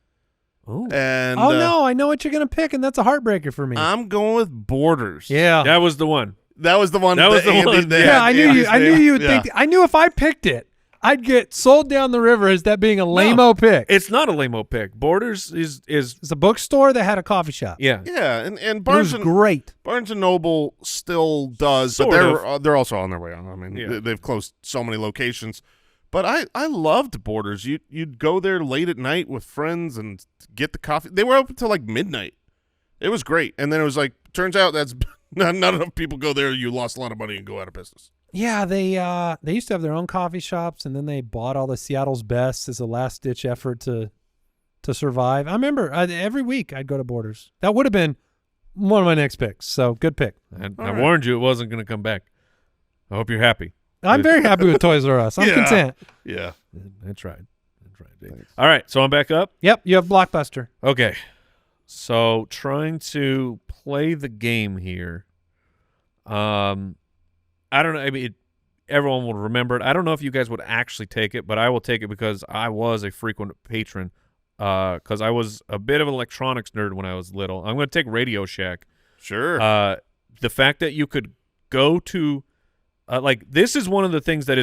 Oh, And no, I know what you're gonna pick, and that's a heartbreaker for me. I'm going with Borders. yeah. that was the one. That was the one. That was the Andy- one. that Yeah, had I knew you. Andy's I knew name. you would Yeah. think. I knew if I picked it, I'd get sold down the river as that being a lame-o pick. It's not a lame-o pick. Borders is It's a bookstore that had a coffee shop. yeah. Yeah, and It was Barnes and great. Noble still does, Sort but they're also on their way on. I mean, Yeah. they've closed so many locations. But I loved Borders. You'd go there late at night with friends and get the coffee. They were open till like midnight. It was great. And then it was like, turns out that's not enough people go there. You lost a lot of money and go out of business. Yeah, they used to have their own coffee shops, and then they bought all the Seattle's Best as a last-ditch effort to survive. I remember every week I'd go to Borders. That would have been one of my next picks. So good pick. I right. warned you it wasn't going to come back. I hope you're happy. I'm very happy with Toys R Us. I'm Yeah. content. Yeah. That's right. Dave. All right, so I'm back up. Yep, you have Blockbuster. Okay. So trying to play the game here. I don't know. I mean, everyone will remember it. I don't know if you guys would actually take it, but I will take it because I was a frequent patron. Because I was a bit of an electronics nerd when I was little. I'm going to take Radio Shack. Sure. The fact that you could go to, like, this is one of the things that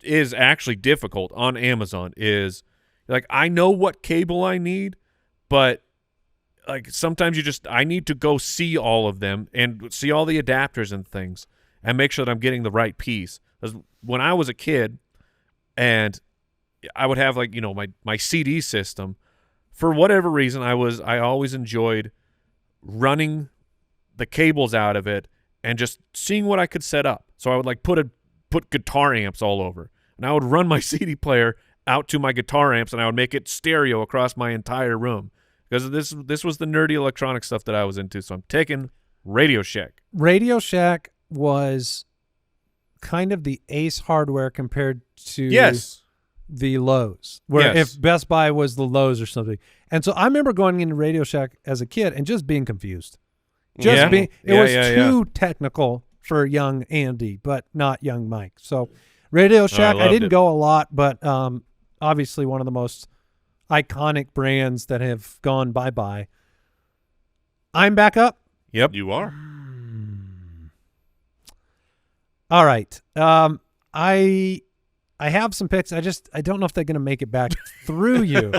is actually difficult on Amazon. Is like, I know what cable I need, but like sometimes I need to go see all of them and see all the adapters and things and make sure that I'm getting the right piece. 'Cause when I was a kid, and I would have like, my CD system, for whatever reason, I always enjoyed running the cables out of it and just seeing what I could set up. So I would like put guitar amps all over, and I would run my CD player out to my guitar amps, and I would make it stereo across my entire room, because this was the nerdy electronic stuff that I was into. So I'm taking Radio Shack. Radio Shack was kind of the Ace Hardware compared to Yes. the Lowe's, where Yes. if Best Buy was the Lowe's or something. And so I remember going into Radio Shack as a kid and just being confused. Just Yeah. being, it Yeah, was yeah, too technical for young Andy, but not young Mike. So Radio Shack, I loved didn't it. go a lot, but obviously one of the most iconic brands that have gone bye-bye. I'm back up. Yep. You are. All right. I have some picks. I don't know if they're going to make it back through you.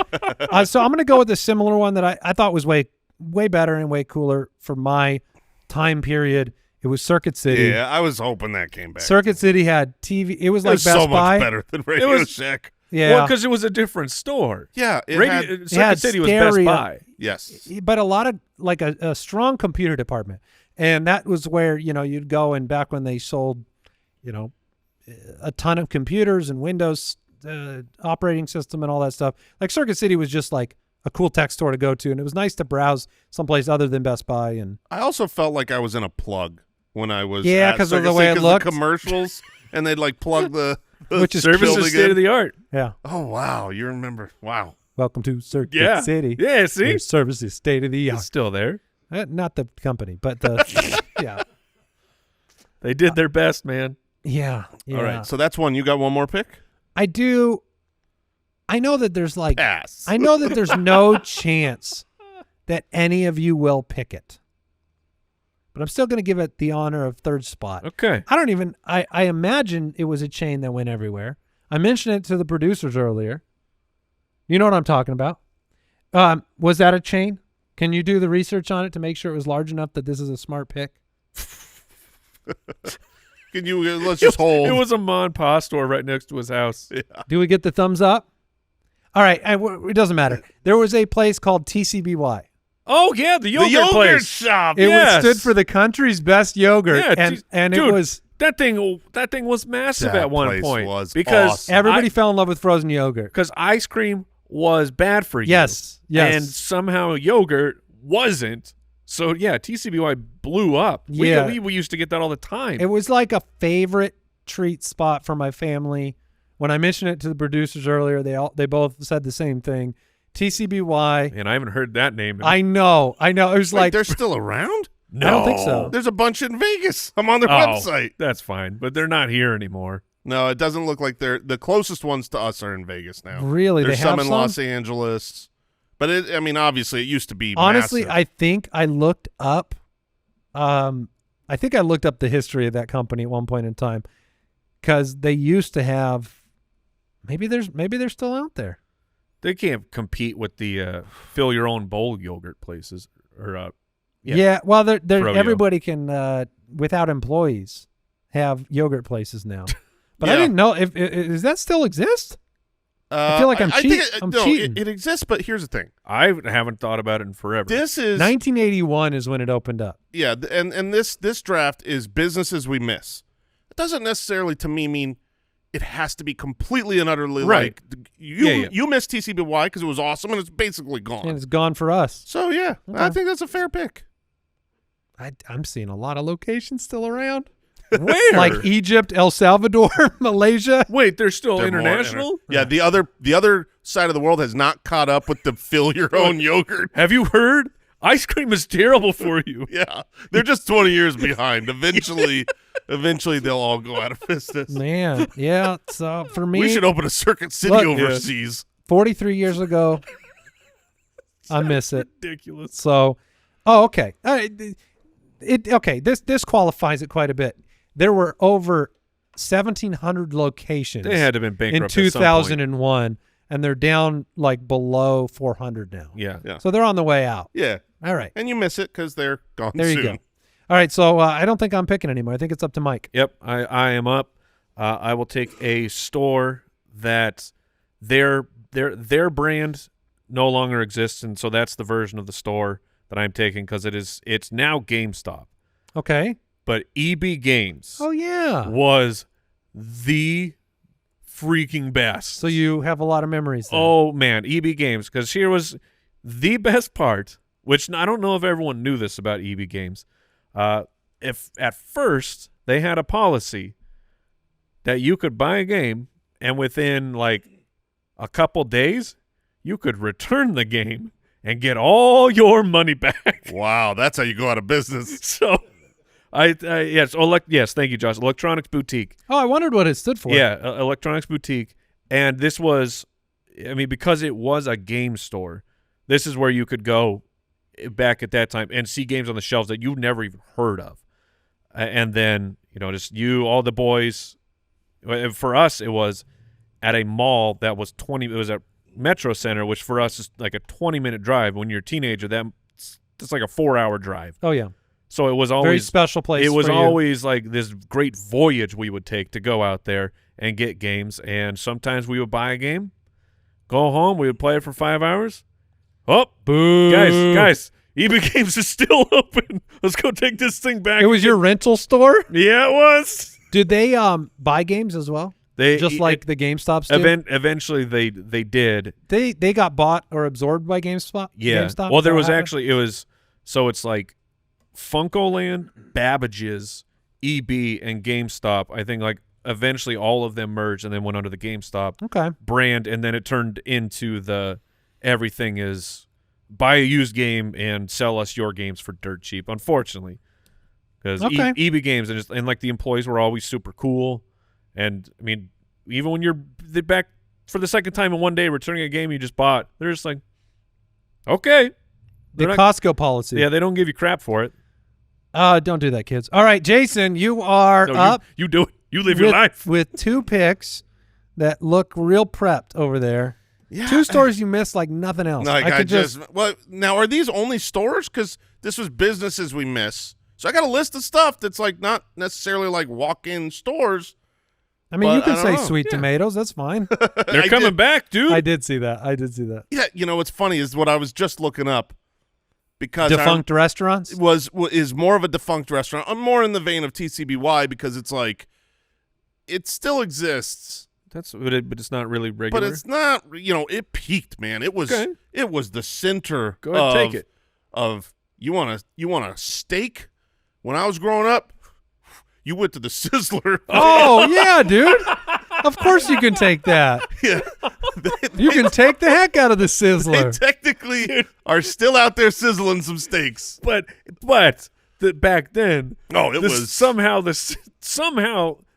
So I'm going to go with a similar one that I thought was way better and way cooler for my time period. It was Circuit City. Yeah, I was hoping that came back. Circuit City had TV. It was It like was Best so Buy. much better than Radio was- Shack. Yeah. Well, because it was a different store. Yeah, it had, Circuit had City was Best stereo. Buy. yes. But a lot of like a strong computer department. And that was where, you'd go, and back when they sold, a ton of computers and Windows operating system and all that stuff. Like Circuit City was just like a cool tech store to go to, and it was nice to browse someplace other than Best Buy. And I also felt like I was in a plug when I was Yeah, at 'cause of the Circuit way City, it 'cause looked. the commercials, and they'd like plug the Which is Service building is state in. of the art. yeah, Oh wow, you remember? Wow. welcome to Circuit Yeah. City. Yeah, see? Their service is state of the It's art. still there. Not the company, but the yeah. They did their best, man. Yeah. All right, so that's one. You got one more pick? I do. I know that there's like Pass. I know that there's no chance that any of you will pick it, but I'm still going to give it the honor of third spot. Okay. I don't even. I imagine it was a chain that went everywhere. I mentioned it to the producers earlier. You know what I'm talking about. Was that a chain? Can you do the research on it to make sure it was large enough that this is a smart pick? Can you let's just hold? It was a Mon Pa store right next to his house. Do we get the thumbs up? All right. It doesn't matter. There was a place called TCBY. Oh, yeah, the the yogurt yogurt place. shop. It Yes. stood for the country's best yogurt, Yeah, and dude, it was That thing was massive That at one place point. was because awesome. everybody fell in love with frozen yogurt. because ice cream was bad for you. Yes. And somehow yogurt wasn't. So, yeah, TCBY blew up. Yeah. We used to get that all the time. It was like a favorite treat spot for my family. When I mentioned it to the producers earlier, they both said the same thing. TCBY. and I haven't heard that name. I know. It was Wait, like they're still around? No. I don't think so. There's a bunch in Vegas. I'm on their Oh, website. that's fine. But they're not here anymore. No, it doesn't look like they're the closest ones to us are in Vegas now. Really? There's They have some in Los Angeles. But obviously it used to be honestly, massive. I think I looked up. I think I looked up the history of that company at one point in time, because they used to have. Maybe they're still out there. They can't compete with the fill your own bowl yogurt places or Yeah. Well, they're Froyo. everybody can without employees have yogurt places now. But I Yeah. didn't know if does that still exist? I feel like I'm think cheating. it exists, but here's the thing. I haven't thought about it in forever. This is 1981 is when it opened up. yeah, and this draft is businesses we miss. It doesn't necessarily to me mean it has to be completely and utterly Right. like you Yeah. you missed TCBY because it was awesome and it's basically gone. And it's gone for us. So yeah, I Okay. think that's a fair pick. I'm seeing a lot of locations still around. Where? Like Egypt, El Salvador, Malaysia. Wait, they're still They're more international? Yeah, the other side of the world has not caught up with the fill your own yogurt. Have you heard? Ice cream is terrible for you. Yeah, they're just 20 years behind. Eventually they'll all go out of business. Man, yeah. So for me, We should open a Circuit City Look, overseas. 43 years ago, I miss it. Ridiculous. So, okay. Okay. This qualifies it quite a bit. There were over 1,700 locations They had to have been in bankrupt at some point. 2001, and they're down like below 400 now. Yeah. Yeah. So they're on the way out. Yeah, All right. and you miss it because they're gone There soon. you go. All right. So I don't think I'm picking anymore. I think it's up to Mike. Yep, I am up. I will take a store that their brand no longer exists, and so that's the version of the store that I'm taking because it's now GameStop. Okay. But EB Games Oh, yeah. was the freaking best. So you have a lot of memories there. Oh, man, EB Games, because here was the best part, which I don't know if everyone knew this about EB Games. If at first they had a policy that you could buy a game and within like a couple days you could return the game and get all your money back. Wow, that's how you go out of business. So Yes, thank you, Josh. Electronics Boutique. Oh, I wondered what it stood for. Yeah, Electronics Boutique. And this was, because it was a game store, this is where you could go back at that time and see games on the shelves that you've never even heard of. And then, just all the boys. For us, it was at a mall that was it was at Metro Center, which for us is like a 20-minute drive. When you're a teenager, that's like a 4-hour drive. Oh, yeah. So it was always very special place. It was for you. always like this great voyage we would take to go out there and get games. And sometimes we would buy a game, go home, we would play it for 5 hours. Oh, boo! Guys, eBay Games is still open. Let's go take this thing back. It was your rental store? Yeah, it was. Did they buy games as well? Just like the GameStops did? Eventually, they did. They got bought or absorbed by GameStop. Yeah. GameStop, Well, there was actually so it's like Funkoland, Babbage's, EB, and GameStop. I think like eventually all of them merged and then went under the GameStop brand, and then it turned into the everything is buy a used game and sell us your games for dirt cheap. Unfortunately, because EB Games and like the employees were always super cool. And, even when you're back for the second time in one day returning a game you just bought, they're just like, okay. The Costco policy. Yeah, they don't give you crap for it. Don't do that, kids. All right, Jason, you are up. You do it. You live your life. With 2 picks that look real prepped over there. Yeah. 2 stores you missed like nothing else. Well, now are these only stores? Because this was businesses we miss. So I got a list of stuff that's like not necessarily like walk-in stores. You can say sweet tomatoes. That's fine. They're coming back, dude. I did see that. Yeah, what's funny is what I was just looking up because defunct restaurants is more of a defunct restaurant. I'm more in the vein of TCBY because it's like it still exists. But it's not really regular. But it's not. It peaked, man. It was the center. Go ahead, take it. Of you want a steak? When I was growing up, you went to the Sizzler. Oh, yeah, dude. Of course you can take that. Yeah. You can take the heck out of the Sizzler. They technically are still out there sizzling some steaks. But back then, somehow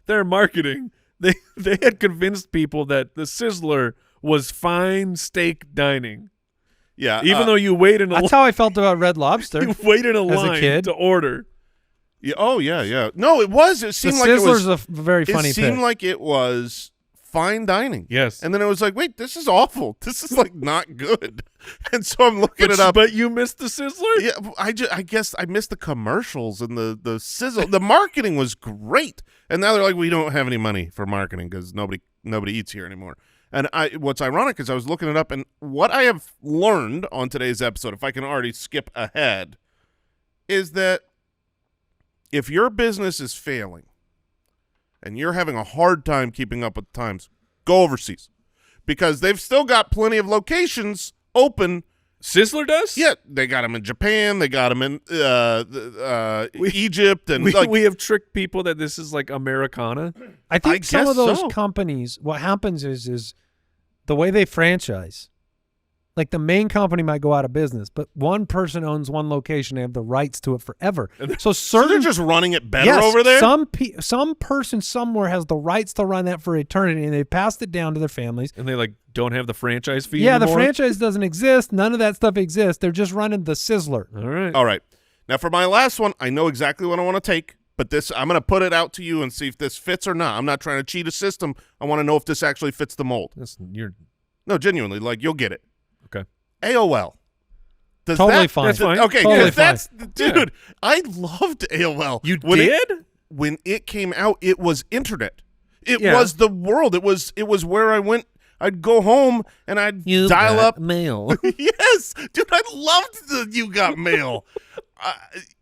their marketing, they had convinced people that the Sizzler was fine steak dining. Yeah. Even though you wait in a That's how I felt about Red Lobster. You wait in a line as a kid to order. Yeah. Oh, yeah. No, it was. It seemed like it was a very funny It seemed pick. like it was fine dining. Yes. And then it was like, wait, this is awful. This is like not good. And so I'm looking it up. But you missed the Sizzler? Yeah, I guess I missed the commercials and the sizzle. The marketing was great. And now they're like, we don't have any money for marketing because nobody eats here anymore. And what's ironic is I was looking it up, and what I have learned on today's episode, if I can already skip ahead, is that if your business is failing and you're having a hard time keeping up with the times, go overseas because they've still got plenty of locations open. Sizzler does? Yeah, they got them in Japan. They got them in Egypt. And we have tricked people that this is like Americana. I think some of those so. companies, what happens is the way they franchise. Like the main company might go out of business, but one person owns one location. They have the rights to it forever. So they're just running it better over there? Some person somewhere has the rights to run that for eternity, and they passed it down to their families. And they don't have the franchise fee Yeah, anymore? the franchise doesn't exist. None of that stuff exists. They're just running the Sizzler. All right. Now for my last one, I know exactly what I want to take, but I'm going to put it out to you and see if this fits or not. I'm not trying to cheat a system. I want to know if this actually fits the mold. No, genuinely, you'll get it. Okay. AOL. Totally fine. That's fine. Okay, totally that's fine. dude. I loved AOL. You did? When it came out, it was internet. It was the world. It was where I went. I'd go home and I'd dial up mail. Yes, dude, I loved the You Got Mail.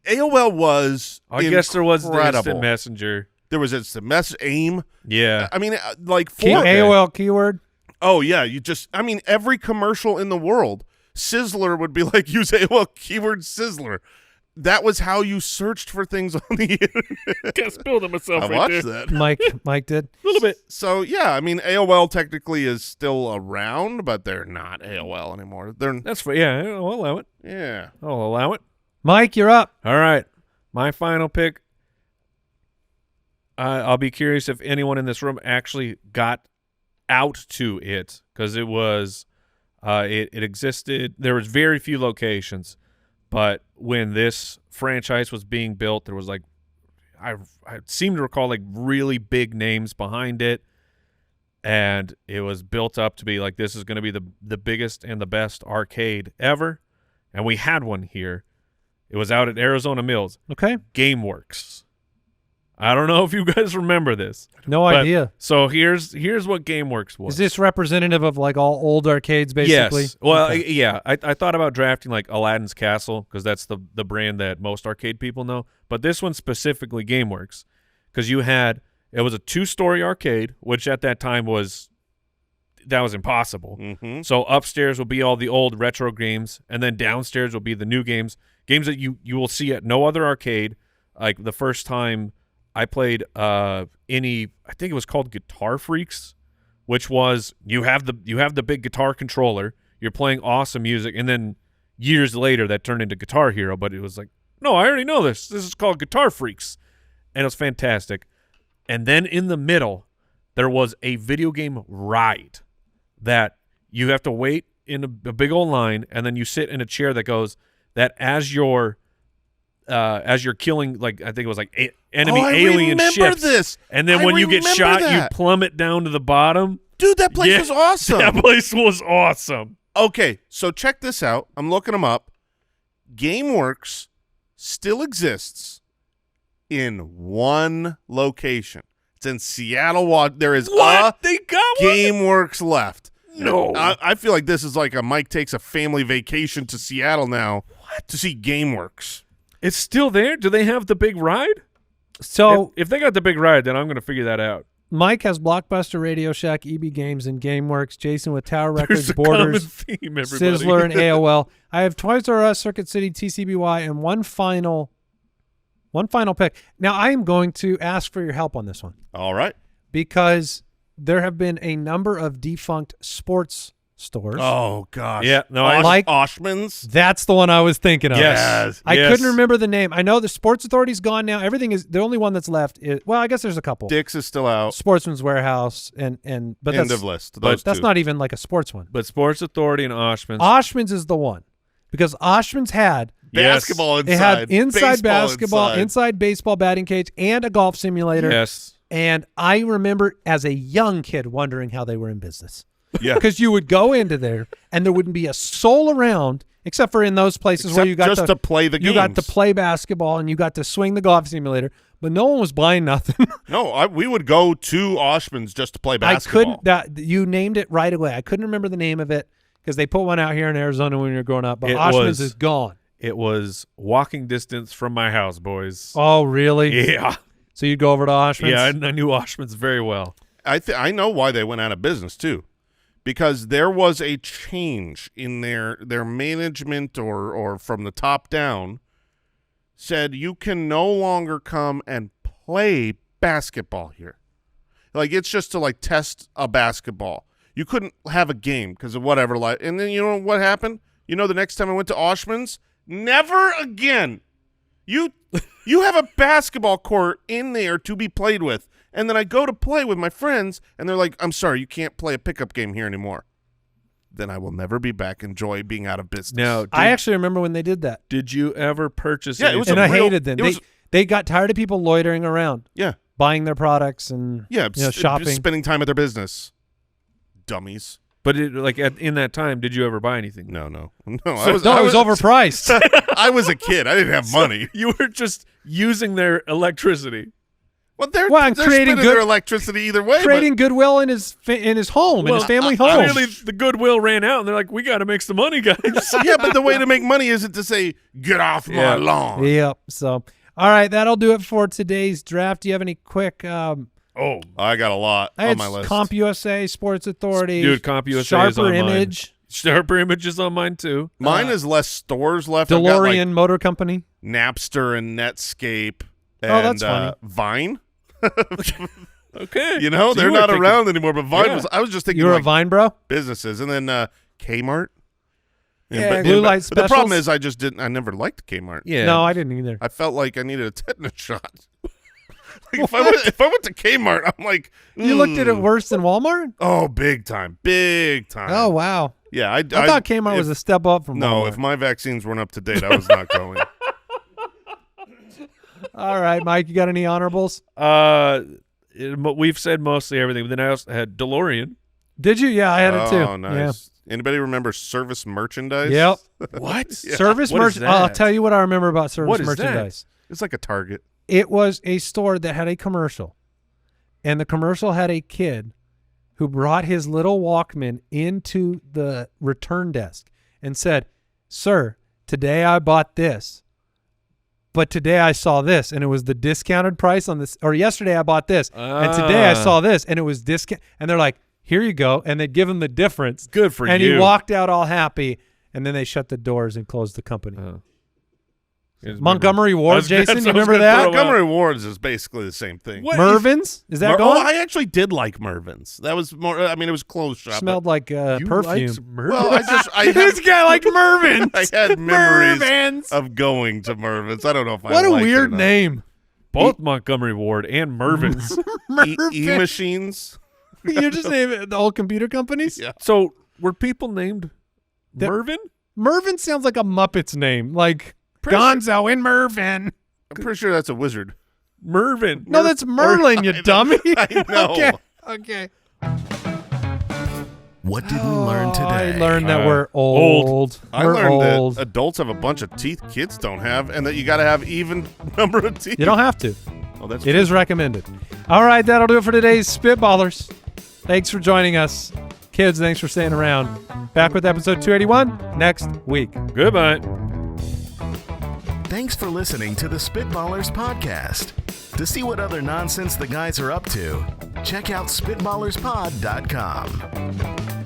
AOL was. I guess there was the incredible. Instant Messenger. There was Instant Message, AIM. Yeah. I mean, AOL keyword. Oh yeah, every commercial in the world, Sizzler would be like, use AOL keyword Sizzler. That was how you searched for things on the internet. Can't spill them myself I right watched there. that. Mike did. A little bit. So yeah, AOL technically is still around, but they're not AOL anymore. That's fine. Yeah, I'll allow it. Yeah. I'll allow it. Mike, you're up. All right. My final pick I'll be curious if anyone in this room actually got out to it, because it was it existed. There was very few locations, but when this franchise was being built, there was like I seem to recall like really big names behind it, and it was built up to be like this is going to be the biggest and the best arcade ever, and we had one here. It was out at Arizona Mills. Okay. GameWorks. I don't know if you guys remember this. No idea. So here's what GameWorks was. Is this representative of like all old arcades, basically? Yes. Well, Okay. yeah. I thought about drafting like Aladdin's Castle, because that's the brand that most arcade people know. But this one specifically, GameWorks, because it was a 2-story arcade, which at that time was impossible. Mm-hmm. So upstairs will be all the old retro games, and then downstairs will be the new games that you will see at no other arcade. Like the first time I played I think it was called Guitar Freaks, which was you have the big guitar controller, you're playing awesome music, and then years later that turned into Guitar Hero, but it was like, no, I already know this. This is called Guitar Freaks. And it was fantastic. And then in the middle, there was a video game ride that you have to wait in a big old line, and then you sit in a chair that goes that as you're killing, like I think it was like enemy alien ships. This. And then I when you get remember shot, that. you plummet down to the bottom. Dude, that place Yeah, was awesome. That place was awesome. Okay, so check this out. I'm looking them up. GameWorks still exists in one location. It's in Seattle. There is What? They got one? GameWorks left. No. I feel like this is like a Mike takes a family vacation to Seattle now to see GameWorks. It's still there? Do they have the big ride? So If they got the big ride, then I'm going to figure that out. Mike has Blockbuster, Radio Shack, EB Games, and GameWorks. Jason with Tower Records, There's a common Borders, theme, everybody. Sizzler, and AOL. I have Toys R Us, Circuit City, TCBY, and one final pick. Now I am going to ask for your help on this one, All right. because there have been a number of defunct sports stores. Oh, gosh. Yeah, no, Like- Oshman's. That's the one I was thinking of. Yes. I Yes. couldn't remember the name. I know the Sports Authority's gone now. Everything is the only one that's left. Well, I guess there's a couple. Dick's is still out. Sportsman's Warehouse but End that's of list. but Those that's two. not even like a sports one. But Sports Authority and Oshman's. Oshman's is the one, because Oshman's had basketball inside. it had inside baseball basketball, inside baseball batting cage, and a golf simulator. Yes. And I remember as a young kid wondering how they were in business. Yeah. Because you would go into there and there wouldn't be a soul around, except for in those places where you got just to play the you got to games. play basketball and you got to swing the golf simulator, but no one was buying nothing. No, we would go to Oshman's just to play basketball. You named it right away. I couldn't remember the name of it because they put one out here in Arizona when we were growing up, but It Oshman's was- is gone. It was walking distance from my house, boys. Oh, really? Yeah. So you'd go over to Oshman's? Yeah, I knew Oshman's very well. I know why they went out of business too, because there was a change in their management or from the top down said you can no longer come and play basketball here. Like it's just to like test a basketball. You couldn't have a game because of whatever. Like, and then you know what happened? You know, the next time I went to Oshman's, never again. You have a basketball court in there to be played with. And then I go to play with my friends, and they're like, I'm sorry, you can't play a pickup game here anymore. Then I will never be back. Enjoy being out of business. Now, I actually remember when they did that. did you ever purchase Yeah, it was And a I real- hated them. it was- They got tired of people loitering around, yeah, buying their products and shopping. spending time at their business. Dummies. But in that time, did you ever buy anything? No. It was overpriced. I was a kid. I didn't have money. You were just using their electricity. Well, they're I'm they're creating spending their electricity either way. Creating goodwill in his home, in his family home. Clearly, the goodwill ran out, and they're like, "We got to make some money, guys." Yeah, but the way to make money isn't to say, get off my lawn. Yep. So, all right, that'll do it for today's draft. Do you have any quick? Oh, I got a lot I on had my list. CompUSA, Sports Authority, Dude, CompUSA is Sharper on mine. Image, Sharper Image is on mine too. Mine is less stores left. I've got, like, DeLorean Motor Company. Napster and Netscape. And, that's funny. Vine. Okay, You know, So they're you were not thinking- around anymore, but Vine Yeah. was. I was just thinking You were a like Vine bro. businesses, and then Kmart. Yeah, Blue Light but the problem Specials. is, I just didn't. I never liked Kmart. Yeah. No, I didn't either. I felt like I needed a tetanus shot. Like if I went to Kmart, I'm like, You looked at it worse than Walmart? oh, big time. Oh, wow. Yeah, I thought Kmart was a step up from No, Walmart. if my vaccines weren't up to date, I was not going. All right, Mike, you got any honorables? We've said mostly everything. But then I also had DeLorean. Did you? Yeah, I had it too. Oh, nice. Anybody remember service merchandise? Yeah. Yep. What? Yeah. Service What is merchandise. I'll that? tell you what I remember about service What is that? merchandise. It's like a Target. It was a store that had a commercial, and the commercial had a kid who brought his little Walkman into the return desk and said, "Sir, today I bought this, but today I saw this, and it was the discounted price on this, or yesterday I bought this, and today I saw this, and it was discount." And they're like, "Here you go," and they give him the difference. Good for and you. he walked out all happy, and then they shut the doors and closed the company. Montgomery Ward, Jason, you remember that? Montgomery Ward's is basically the same thing. What? Mervin's? Is that Oh, gone? I actually did like Mervin's. That was more. I mean, it was clothes shop. Smelled like You perfume. liked Mervin? Well, I This guy liked Mervin's. I had memories Mervin's. of going to Mervin's. I don't know if I What a liked it or weird not. name. Both Montgomery Ward and Mervin's. E-machines. You're just naming the old computer companies? Yeah. So were people named That- Mervin? Mervin sounds like a Muppet's name. Like Pretty Gonzo and Mervin. I'm pretty sure that's a wizard. Mervin. No, that's Merlin, you dummy. I know. Okay. What did we learn today? I learned that we're old. old. I We're learned old. that adults have a bunch of teeth kids don't have, and that you got to have even number of teeth. You don't have to. Oh, that's It is recommended. All right, that'll do it for today's Spitballers. Thanks for joining us. Kids, thanks for staying around. Back with episode 281 next week. Goodbye. Thanks for listening to the Spitballers podcast. To see what other nonsense the guys are up to, check out SpitballersPod.com.